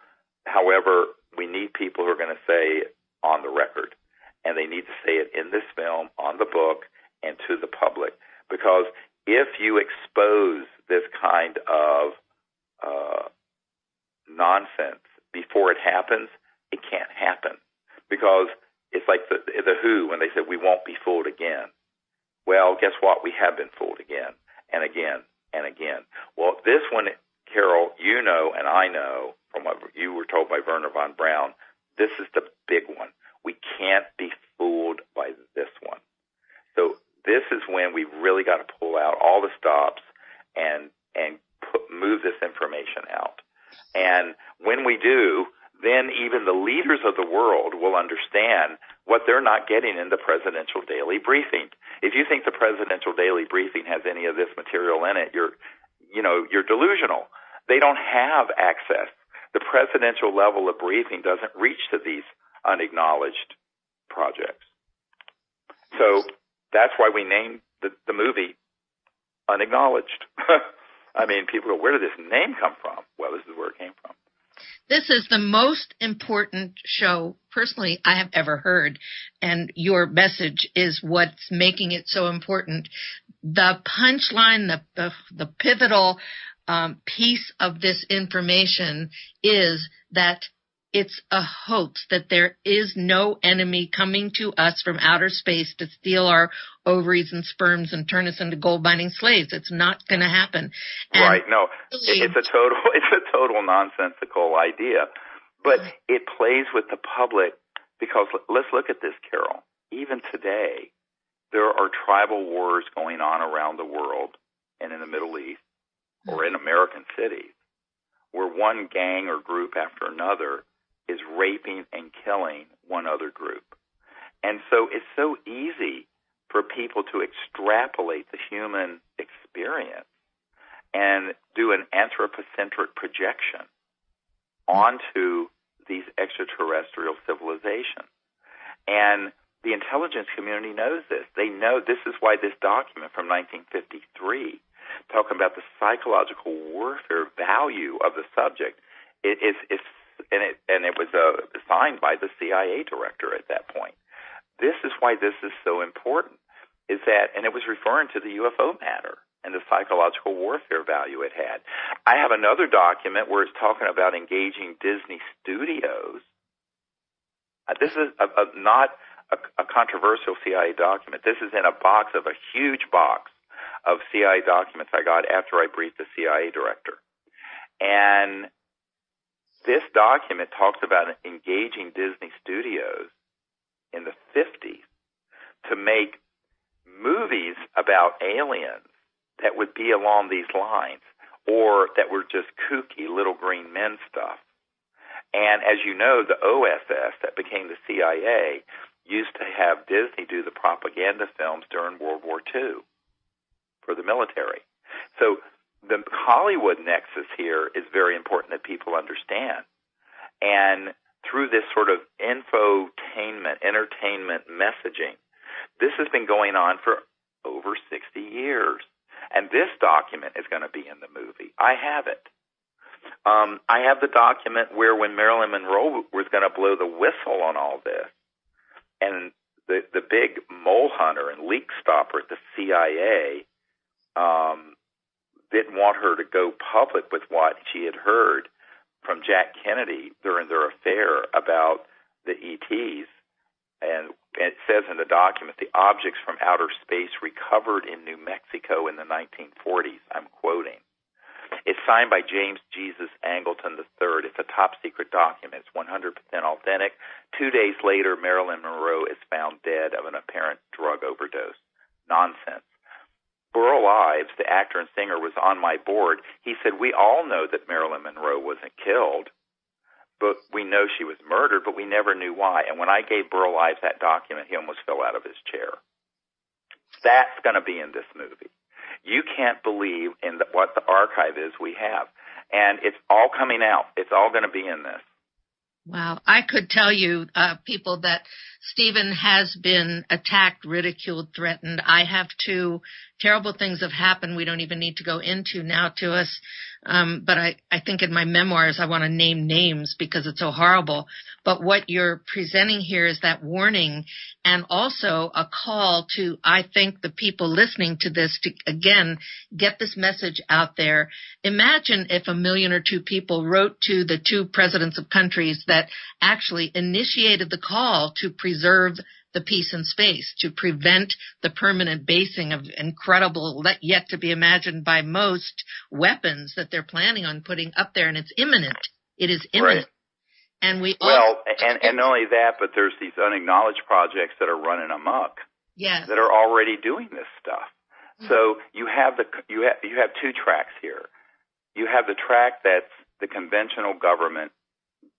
However, we need people who are going to say it on the record, and they need to say it in this film, on the book, and to the public. Because if you expose this kind of nonsense before it happens, it can't happen. Because it's like the Who when they said we won't be fooled again. Well, guess what? We have been fooled again and again and again. Well, this one, Carol, you know, and I know from what you were told by Werner von Braun, this is the big one. We can't be fooled by this one. So this is when we really got to pull out all the stops and move this information out. And when we do, then even the leaders of the world will understand what they're not getting in the presidential daily briefing. If you think the presidential daily briefing has any of this material in it, you're delusional. They don't have access. The presidential level of briefing doesn't reach to these unacknowledged projects. So that's why we named the movie Unacknowledged. I mean, people go, where did this name come from? Well, this is where it came from.
This is the most important show, personally, I have ever heard, and your message is what's making it so important. The punchline, the pivotal piece of this information is that it's a hoax, that there is no enemy coming to us from outer space to steal our ovaries and sperms and turn us into gold mining slaves. It's not going to happen. And
right. No, it's a total nonsensical idea, but it plays with the public because let's look at this, Carol. Even today, there are tribal wars going on around the world and in the Middle East or in American cities where one gang or group after another is raping and killing one other group. And so it's so easy for people to extrapolate the human experience and do an anthropocentric projection onto these extraterrestrial civilizations. And The intelligence community knows this. They know this is why this document from 1953, talking about the psychological warfare value of the subject, it was signed by the CIA director at that point. This is why this is so important, is that, and it was referring to the UFO matter and the psychological warfare value it had. I have another document where it's talking about engaging Disney Studios. This is not a controversial CIA document. This is in a huge box of CIA documents I got after I briefed the CIA director. And this document talks about engaging Disney Studios in the 50s to make movies about aliens that would be along these lines, or that were just kooky little green men stuff. And as you know, the OSS that became the CIA used to have Disney do the propaganda films during World War II for the military. So the Hollywood nexus here is very important that people understand. And through this sort of infotainment, entertainment messaging, this has been going on for over 60 years. And this document is going to be in the movie. I have it. I have the document where when Marilyn Monroe was going to blow the whistle on all this, and the big mole hunter and leak stopper at the CIA didn't want her to go public with what she had heard from Jack Kennedy during their affair about the ETs. And it says in the document, the objects from outer space recovered in New Mexico in the 1940s. I'm quoting. It's signed by James Jesus Angleton III. It's a top-secret document. It's 100% authentic. 2 days later, Marilyn Monroe is found dead of an apparent drug overdose. Nonsense. Burl Ives, the actor and singer, was on my board. He said, we all know that Marilyn Monroe wasn't killed, but we know she was murdered, but we never knew why. And when I gave Burl Ives that document, he almost fell out of his chair. That's going to be in this movie. You can't believe in what the archive is we have. And it's all coming out. It's all going to be in this.
Wow. I could tell you, people, that Stephen has been attacked, ridiculed, threatened. I have too. Terrible things have happened we don't even need to go into now to us. But I think in my memoirs I want to name names because it's so horrible. But what you're presenting here is that warning, and also a call to, I think, the people listening to this to, again, get this message out there. Imagine if 1 million or 2 people wrote to the 2 presidents of countries that actually initiated the call to preserve the peace in space, to prevent the permanent basing of incredible, yet to be imagined by most, weapons that they're planning on putting up there, and it's imminent. It is imminent.
Right.
And we
and not only that, but there's these unacknowledged projects that are running amok.
Yes.
That are already doing this stuff. Mm-hmm. So you have 2 tracks here. You have the track that's the conventional government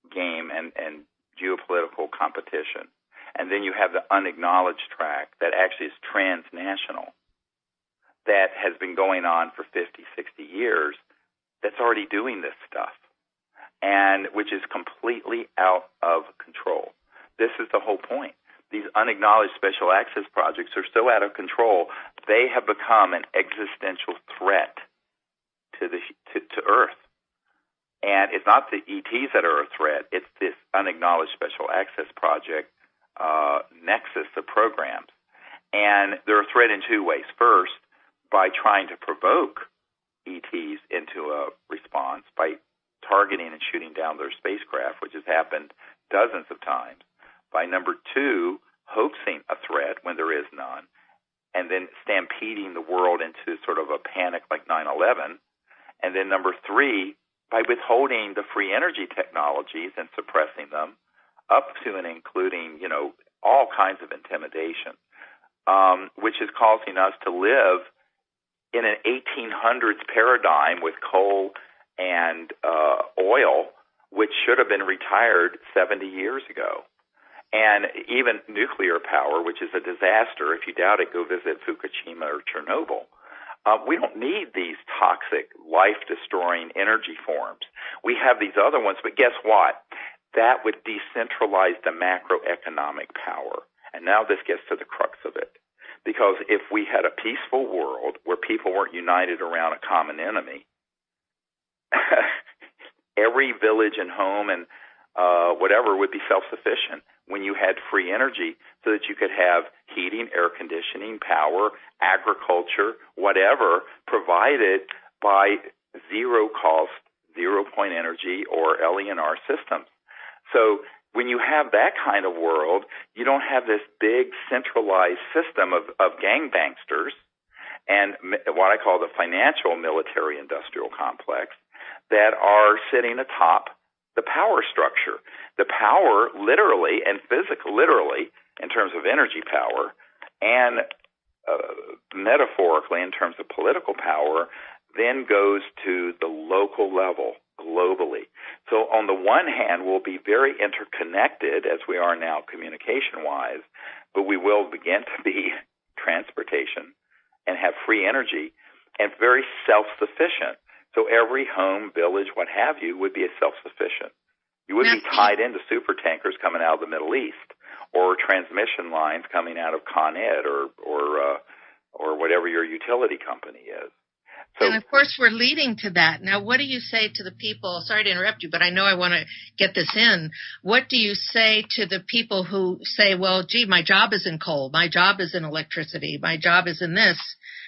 game and geopolitical competition. And then you have the unacknowledged track that actually is transnational, that has been going on for 50, 60 years, that's already doing this stuff, and which is completely out of control. This is the whole point. These unacknowledged special access projects are so out of control, they have become an existential threat to Earth. And it's not the ETs that are a threat, it's this unacknowledged special access project nexus of programs. And they're a threat in 2 ways. First, by trying to provoke ETs into a response by targeting and shooting down their spacecraft, which has happened dozens of times. By number 2, hoaxing a threat when there is none, and then stampeding the world into sort of a panic like 9/11. And then number 3, by withholding the free energy technologies and suppressing them, up to and including, all kinds of intimidation, which is causing us to live in an 1800s paradigm with coal and oil, which should have been retired 70 years ago. And even nuclear power, which is a disaster. If you doubt it, go visit Fukushima or Chernobyl. We don't need these toxic, life-destroying energy forms. We have these other ones, but guess what? That would decentralize the macroeconomic power. And now this gets to the crux of it. Because if we had a peaceful world where people weren't united around a common enemy, every village and home and whatever would be self-sufficient when you had free energy so that you could have heating, air conditioning, power, agriculture, whatever, provided by zero-cost, zero-point energy or LENR systems. So when you have that kind of world, you don't have this big centralized system of gangbangsters and what I call the financial military industrial complex that are sitting atop the power structure. The power literally and literally in terms of energy power and metaphorically in terms of political power then goes to the local level globally. So on the one hand, we'll be very interconnected as we are now communication-wise, but we will begin to be transportation and have free energy and very self-sufficient. So every home, village, what have you, would be self-sufficient. You wouldn't be tied into super tankers coming out of the Middle East or transmission lines coming out of Con Ed or whatever your utility company is. So,
and, of course, we're leading to that. Now, what do you say to the people? Sorry to interrupt you, but I know I want to get this in. What do you say to the people who say, well, gee, my job is in coal, my job is in electricity, my job is in this?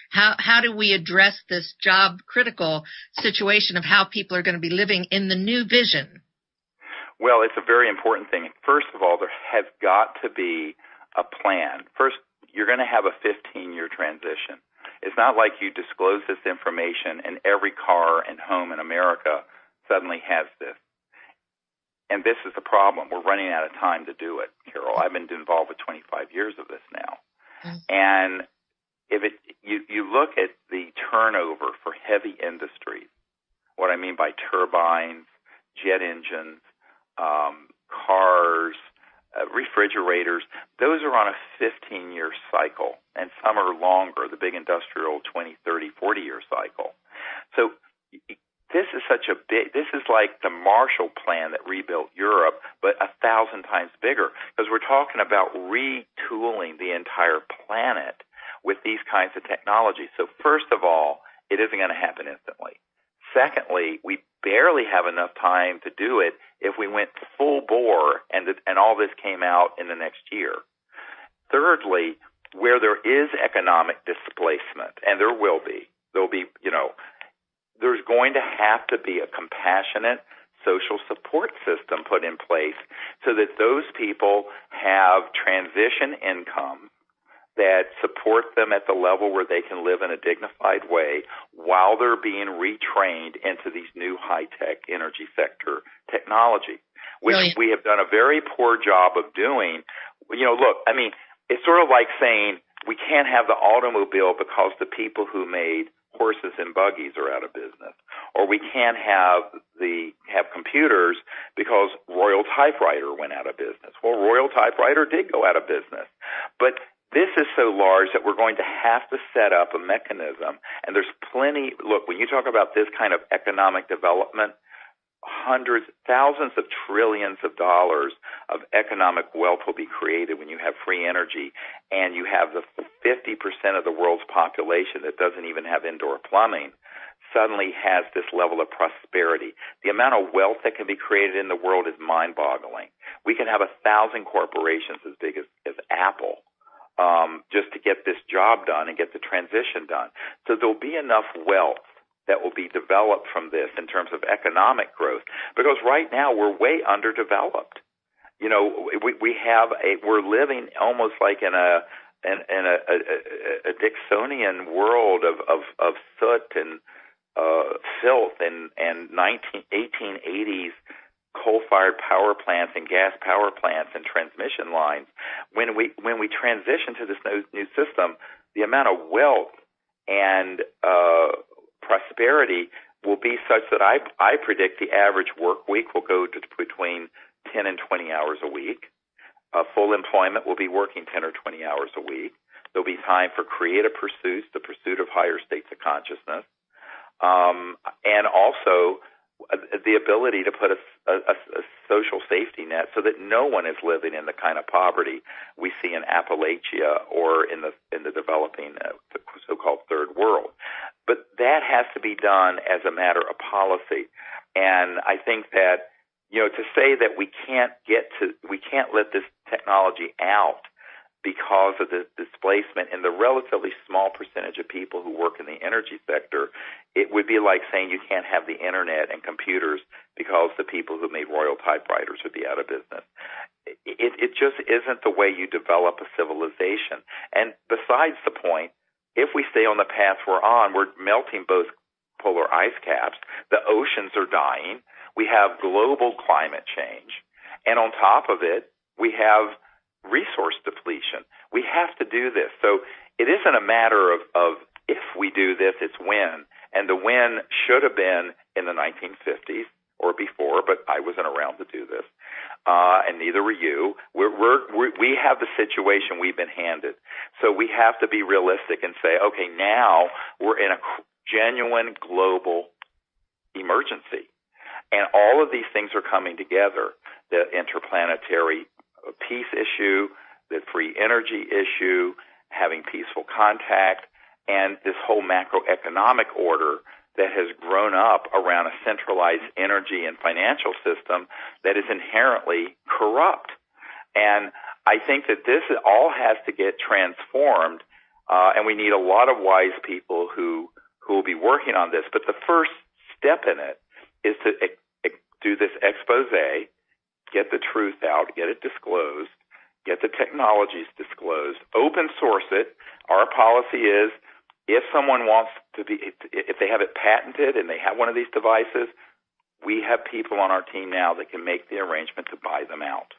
How do we address this job-critical situation of how people are going to be living in the new vision?
Well, it's a very important thing. First of all, there has got to be a plan. First, you're going to have a 15-year transition. It's not like you disclose this information and every car and home in America suddenly has this. And this is the problem. We're running out of time to do it, Carol. I've been involved with 25 years of this now. And if you look at the turnover for heavy industries, what I mean by turbines, jet engines, cars, refrigerators, those are on a 15-year cycle, and some are longer, the big industrial 20, 30, 40-year cycle. So this is like the Marshall Plan that rebuilt Europe, but 1,000 times bigger, because we're talking about retooling the entire planet with these kinds of technologies. So first of all, it isn't going to happen instantly. Secondly, we barely have enough time to do it if we went full bore and all this came out in the next year. Thirdly, where there is economic displacement, and there'll be, there's going to have to be a compassionate social support system put in place so that those people have transition income that support them at the level where they can live in a dignified way while they're being retrained into these new high-tech energy sector technology, which we have done a very poor job of doing. Look, I mean, it's sort of like saying we can't have the automobile because the people who made horses and buggies are out of business, or we can't have computers because Royal Typewriter went out of business. Well, Royal Typewriter did go out of business, but this is so large that we're going to have to set up a mechanism, and there's plenty. Look, when you talk about this kind of economic development, hundreds, thousands of trillions of dollars of economic wealth will be created when you have free energy, and you have the 50% of the world's population that doesn't even have indoor plumbing suddenly has this level of prosperity. The amount of wealth that can be created in the world is mind-boggling. We can have 1,000 corporations as big as Apple. Just to get this job done and get the transition done. So there'll be enough wealth that will be developed from this in terms of economic growth, because right now we're way underdeveloped. We're living almost like in a Dixonian world of soot and filth and 1880s coal-fired power plants and gas power plants and transmission lines. When we transition to this new system, the amount of wealth and prosperity will be such that I predict the average work week will go to between 10 and 20 hours a week. Full employment will be working 10 or 20 hours a week. There'll be time for creative pursuits, the pursuit of higher states of consciousness, and also the ability to put a social safety net so that no one is living in the kind of poverty we see in Appalachia or in the developing so-called third world. But that has to be done as a matter of policy. And I think that, to say that we can't let this technology out because of the displacement in the relatively small percentage of people who work in the energy sector, it would be like saying you can't have the internet and computers because the people who made Royal typewriters would be out of business. It just isn't the way you develop a civilization. And besides the point, if we stay on the path we're on, we're melting both polar ice caps, the oceans are dying, we have global climate change, and on top of it, we have resource depletion. We have to do this. So it isn't a matter of if we do this, it's when. And the when should have been in the 1950s or before, but I wasn't around to do this. And neither were you. We have the situation we've been handed. So we have to be realistic and say, okay, now we're in a genuine global emergency. And all of these things are coming together. The interplanetary peace issue, the free energy issue, having peaceful contact, and this whole macroeconomic order that has grown up around a centralized energy and financial system that is inherently corrupt. And I think that this all has to get transformed, and we need a lot of wise people who will be working on this. But the first step in it is to do this expose, get the truth out, get it disclosed, get the technologies disclosed, open source it. Our policy is if someone wants to if they have it patented and they have one of these devices, we have people on our team now that can make the arrangement to buy them out.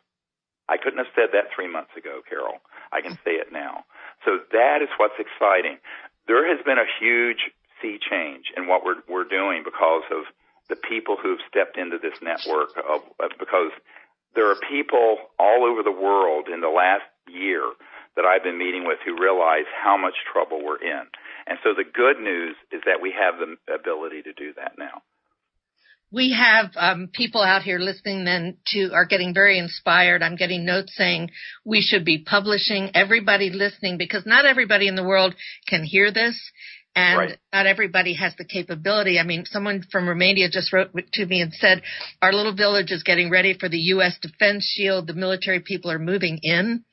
I couldn't have said that 3 months ago, Carol. I can say it now. So that is what's exciting. There has been a huge sea change in what we're doing because of the people who've stepped into this network, because there are people all over the world in the last year that I've been meeting with who realize how much trouble we're in. And so the good news is that we have the ability to do that now.
We have people out here listening then are getting very inspired. I'm getting notes saying we should be publishing, everybody listening, because not everybody in the world can hear this. And right. Not everybody has the capability. I mean, someone from Romania just wrote to me and said, our little village is getting ready for the U.S. Defense Shield. The military people are moving in.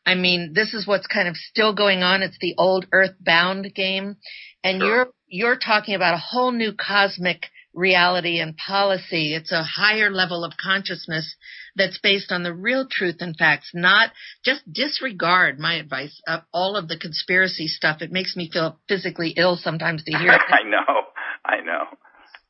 I mean, this is what's kind of still going on. It's the old earthbound game. And sure. You're talking about a whole new cosmic reality and policy. It's a higher level of consciousness that's based on the real truth and facts, not just disregard my advice of all of the conspiracy stuff. It makes me feel physically ill sometimes to hear it.
I know.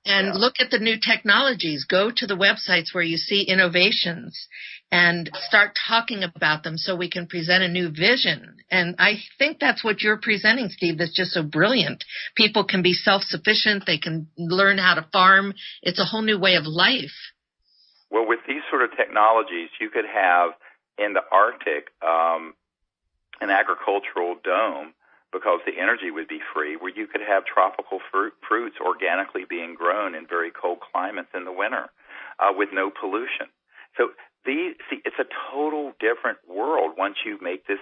And look at the new technologies. Go to the websites where you see innovations and start talking about them so we can present a new vision. And I think that's what you're presenting, Steve, that's just so brilliant. People can be self-sufficient. They can learn how to farm. It's a whole new way of life.
Well, with these sort of technologies, you could have in the Arctic an agricultural dome, because the energy would be free, where you could have tropical fruits organically being grown in very cold climates in the winter with no pollution. So it's a total different world once you make this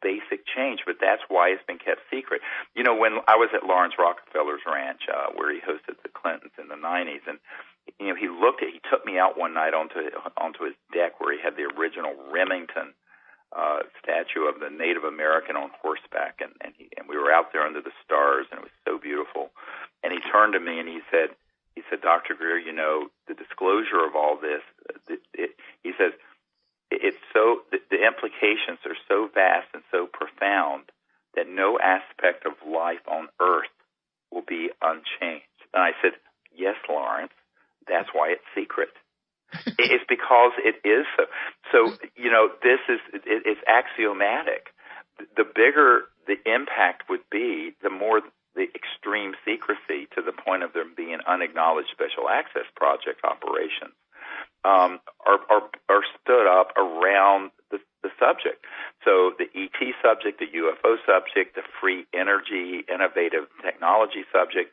basic change, but that's why it's been kept secret. You know, when I was at Lawrence Rockefeller's ranch, where he hosted the Clintons in the 90s, and he took me out one night onto his deck where he had the original Remington statue of the Native American on horseback, and we were out there under the stars, and it was so beautiful. And he turned to me and he said, Dr. Greer, the disclosure of all this, he says, the implications are so vast and so profound that no aspect of life on earth will be unchanged. And I said, yes, Lawrence, that's why it's secret. It's because it is so. So, it's axiomatic. The bigger the impact would be, the more the extreme secrecy, to the point of there being unacknowledged special access project operations, are stood up around the subject. So the ET subject, the UFO subject, the free energy, innovative technology subject,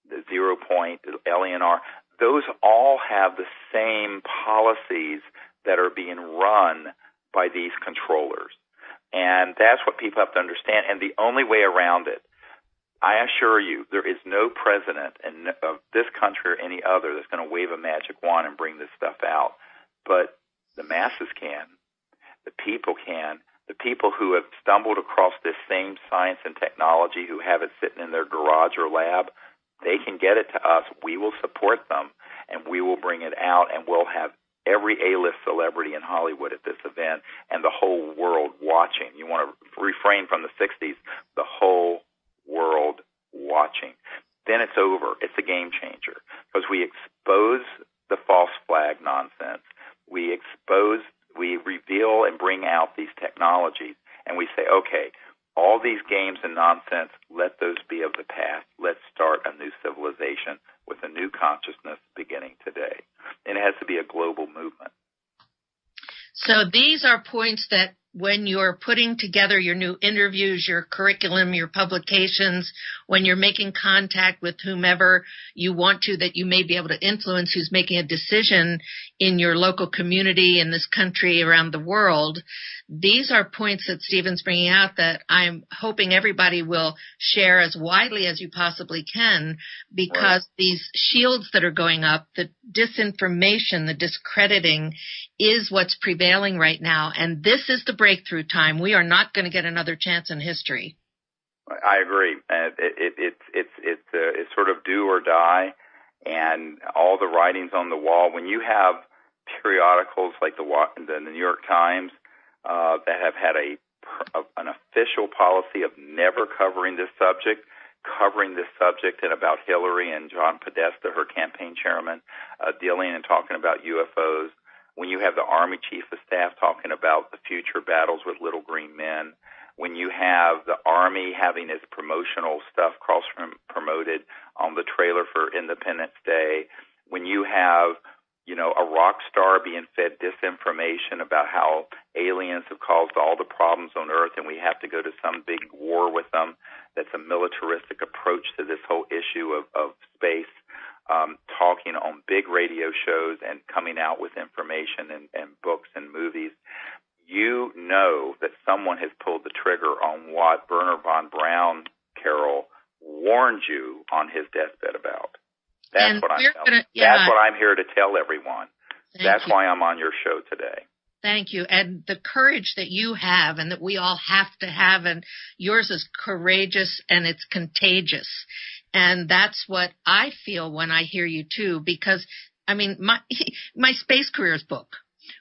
the 0 point, the LNR, those all have the same policies that are being run by these controllers. And that's what people have to understand. And the only way around it, I assure you, there is no president of this country or any other that's going to wave a magic wand and bring this stuff out. But the masses can. The people can. The people who have stumbled across this same science and technology, who have it sitting in their garage or lab, they can get it to us. We will support them, and we will bring it out, and we'll have every A-list celebrity in Hollywood at this event and the whole world watching. You want to refrain from the 60s, the whole world watching. Then it's over. It's a game changer because we expose the false flag nonsense. We reveal and bring out these technologies, and we say, okay, all these games and nonsense, let those be of the past. Let's start a new civilization with a new consciousness beginning today. And it has to be a global movement.
So these are points that when you're putting together your new interviews, your curriculum, your publications, when you're making contact with whomever you want to, that you may be able to influence, who's making a decision in your local community, in this country, around the world, these are points that Stephen's bringing out that I'm hoping everybody will share as widely as you possibly can, because these shields that are going up, the disinformation, the discrediting is what's prevailing right now. And this is the breakthrough time. We are not going to get another chance in history.
I agree. It's sort of do or die, and all the writings on the wall. When you have periodicals like the New York Times that have had an official policy of never covering this subject and about Hillary and John Podesta, her campaign chairman, dealing and talking about UFOs. When you have the Army Chief of Staff talking about the future battles with little green men, when you have the Army having its promotional stuff cross-promoted on the trailer for Independence Day, when you have, a rock star being fed disinformation about how aliens have caused all the problems on Earth and we have to go to some big war with them, that's a militaristic approach to this whole issue of space, talking on big radio shows and coming out with information and books and movies, you know that someone has pulled the trigger on what Werner von Braun, Carol, warned you on his deathbed about. That's what That's what I'm here to tell everyone. That's why I'm on your show today.
Thank you. And the courage that you have and that we all have to have, and yours is courageous and it's contagious. And that's what I feel when I hear you too, because my space careers book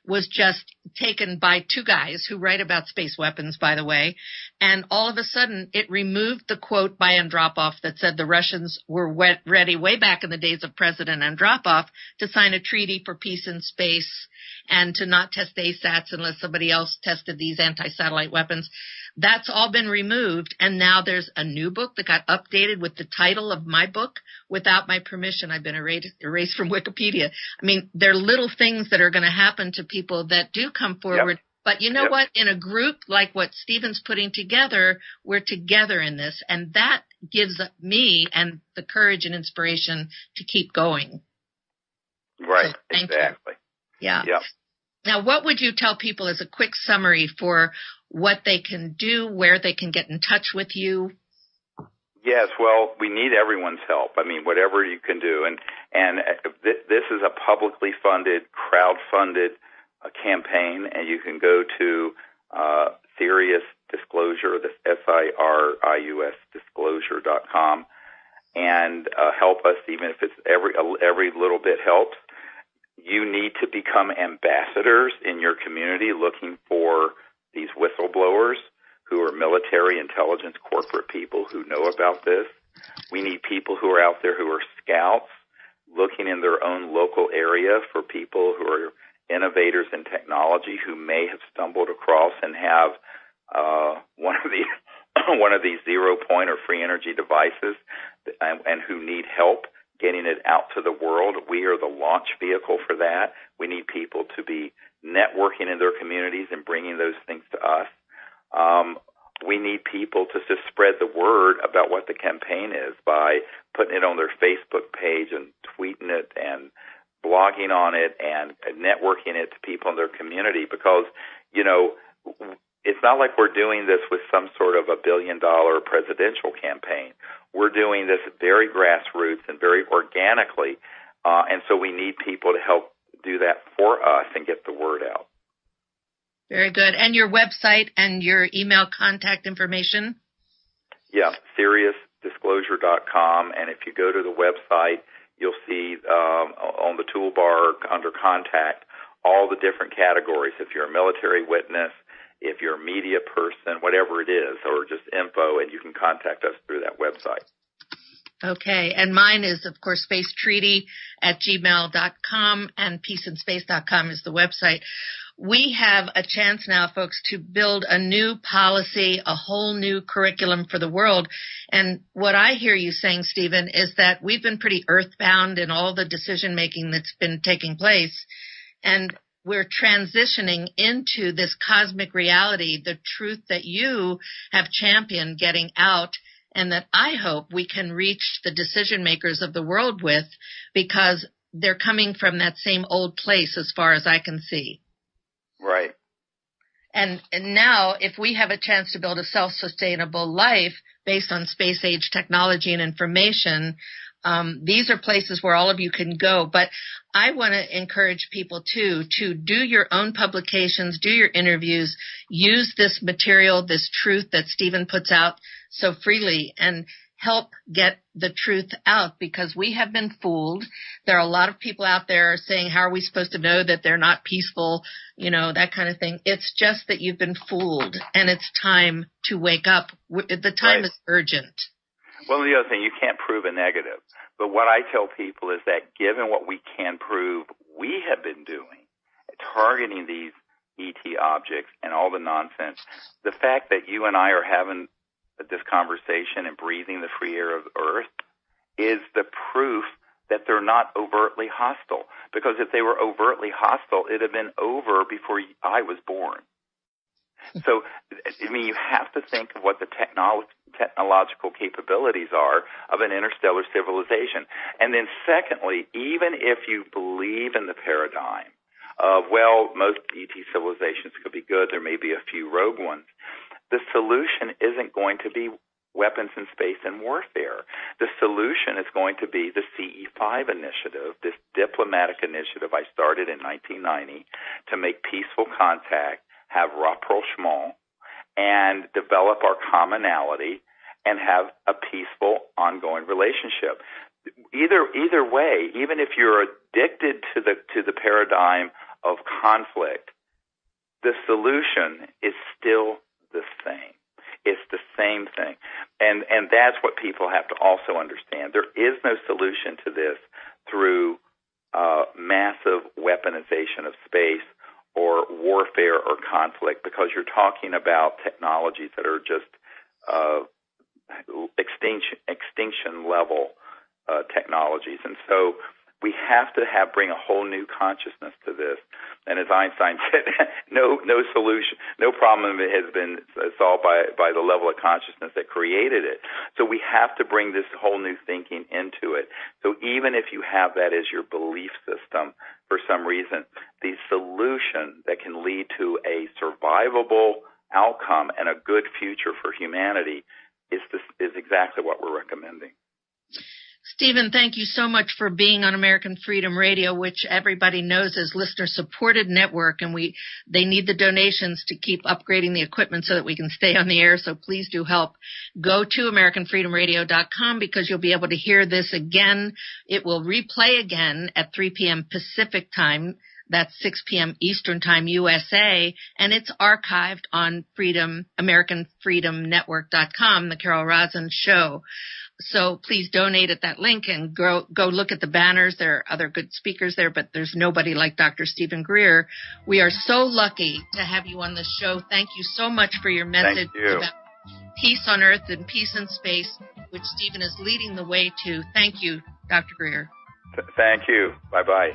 was just taken by two guys who write about space weapons, by the way, and all of a sudden it removed the quote by Andropov that said the Russians were ready way back in the days of President Andropov to sign a treaty for peace in space and to not test ASATs unless somebody else tested these anti-satellite weapons. That's all been removed, and now there's a new book that got updated with the title of my book without my permission. I've been erased from Wikipedia. There are little things that are going to happen to people that do come forward. Yep. But you know what? In a group like what Stephen's putting together, we're together in this, and that gives me and the courage and inspiration to keep going.
Right, so, exactly.
Yeah. Yep. Now, what would you tell people as a quick summary for what they can do, where they can get in touch with you?
Yes, well, we need everyone's help. Whatever you can do. And this is a publicly funded, crowd-funded campaign, and you can go to Sirius Disclosure, that's SIRIUS disclosure.com, and help us, even if it's every little bit helps. You need to become ambassadors in your community looking for these whistleblowers who are military intelligence corporate people who know about this. We need people who are out there who are scouts looking in their own local area for people who are innovators in technology who may have stumbled across and have one of these 0-point or free energy devices and who need help getting it out to the world. We are the launch vehicle for that. We need people to be networking in their communities and bringing those things to us. We need people to just spread the word about what the campaign is by putting it on their Facebook page and tweeting it and blogging on it and networking it to people in their community, because, you know, it's not like we're doing this with some sort of $1 billion presidential campaign. We're doing this very grassroots and very organically, and so we need people to help do that for us and get the word out.
Very good. And your website and your email contact information?
Yeah, SiriusDisclosure.com, and if you go to the website, you'll see on the toolbar under contact all the different categories. If you're a military witness, if you're a media person, whatever it is, or just info, and you can contact us through that website.
Okay, and mine is, of course, spacetreaty@gmail.com, and peaceandspace.com is the website. We have a chance now, folks, to build a new policy, a whole new curriculum for the world. And what I hear you saying, Stephen, is that we've been pretty earthbound in all the decision-making that's been taking place, and we're transitioning into this cosmic reality, the truth that you have championed getting out, and that I hope we can reach the decision makers of the world with, because they're coming from that same old place as far as I can see.
Right.
And now, if we have a chance to build a self-sustainable life based on space-age technology and information, these are places where all of you can go. But I want to encourage people, too, to do your own publications, do your interviews, use this material, this truth that Stephen puts out so freely, and help get the truth out, because we have been fooled. There are a lot of people out there saying, how are we supposed to know that they're not peaceful, you know, that kind of thing. It's just that you've been fooled, and it's time to wake up. The time is urgent.
Well, the other thing, you can't prove a negative. But what I tell people is that given what we can prove we have been doing, targeting these ET objects and all the nonsense, the fact that you and I are having this conversation and breathing the free air of Earth is the proof that they're not overtly hostile. Because if they were overtly hostile, it would have been over before I was born. So, I mean, you have to think of what the technological capabilities are of an interstellar civilization. And then secondly, even if you believe in the paradigm of, well, most ET civilizations could be good, there may be a few rogue ones, the solution isn't going to be weapons in space and warfare. The solution is going to be the CE5 initiative, this diplomatic initiative I started in 1990 to make peaceful contact, have rapprochement, and develop our commonality and have a peaceful, ongoing relationship. Either way, even if you're addicted to the paradigm of conflict, the solution is still the same. It's the same thing. And that's what people have to also understand. There is no solution to this through massive weaponization of space or warfare or conflict, because you're talking about technologies that are just extinction level technologies. And so we have to bring a whole new consciousness to this. And as Einstein said, no solution, no problem has been solved by the level of consciousness that created it. So we have to bring this whole new thinking into it. So even if you have that as your belief system for some reason, the solution that can lead to a survivable outcome and a good future for humanity is exactly what we're recommending.
Stephen, thank you so much for being on American Freedom Radio, which everybody knows is listener-supported network, and they need the donations to keep upgrading the equipment so that we can stay on the air, so please do help. Go to AmericanFreedomRadio.com, because you'll be able to hear this again. It will replay again at 3 p.m. Pacific time. That's 6 p.m. Eastern Time, USA, and it's archived on AmericanFreedomNetwork.com, the Carol Rosin Show. So please donate at that link and go look at the banners. There are other good speakers there, but there's nobody like Dr. Stephen Greer. We are so lucky to have you on the show. Thank you so much for your message about peace on Earth and peace in space, which Stephen is leading the way to. Thank you, Dr. Greer.
Thank you. Bye-bye.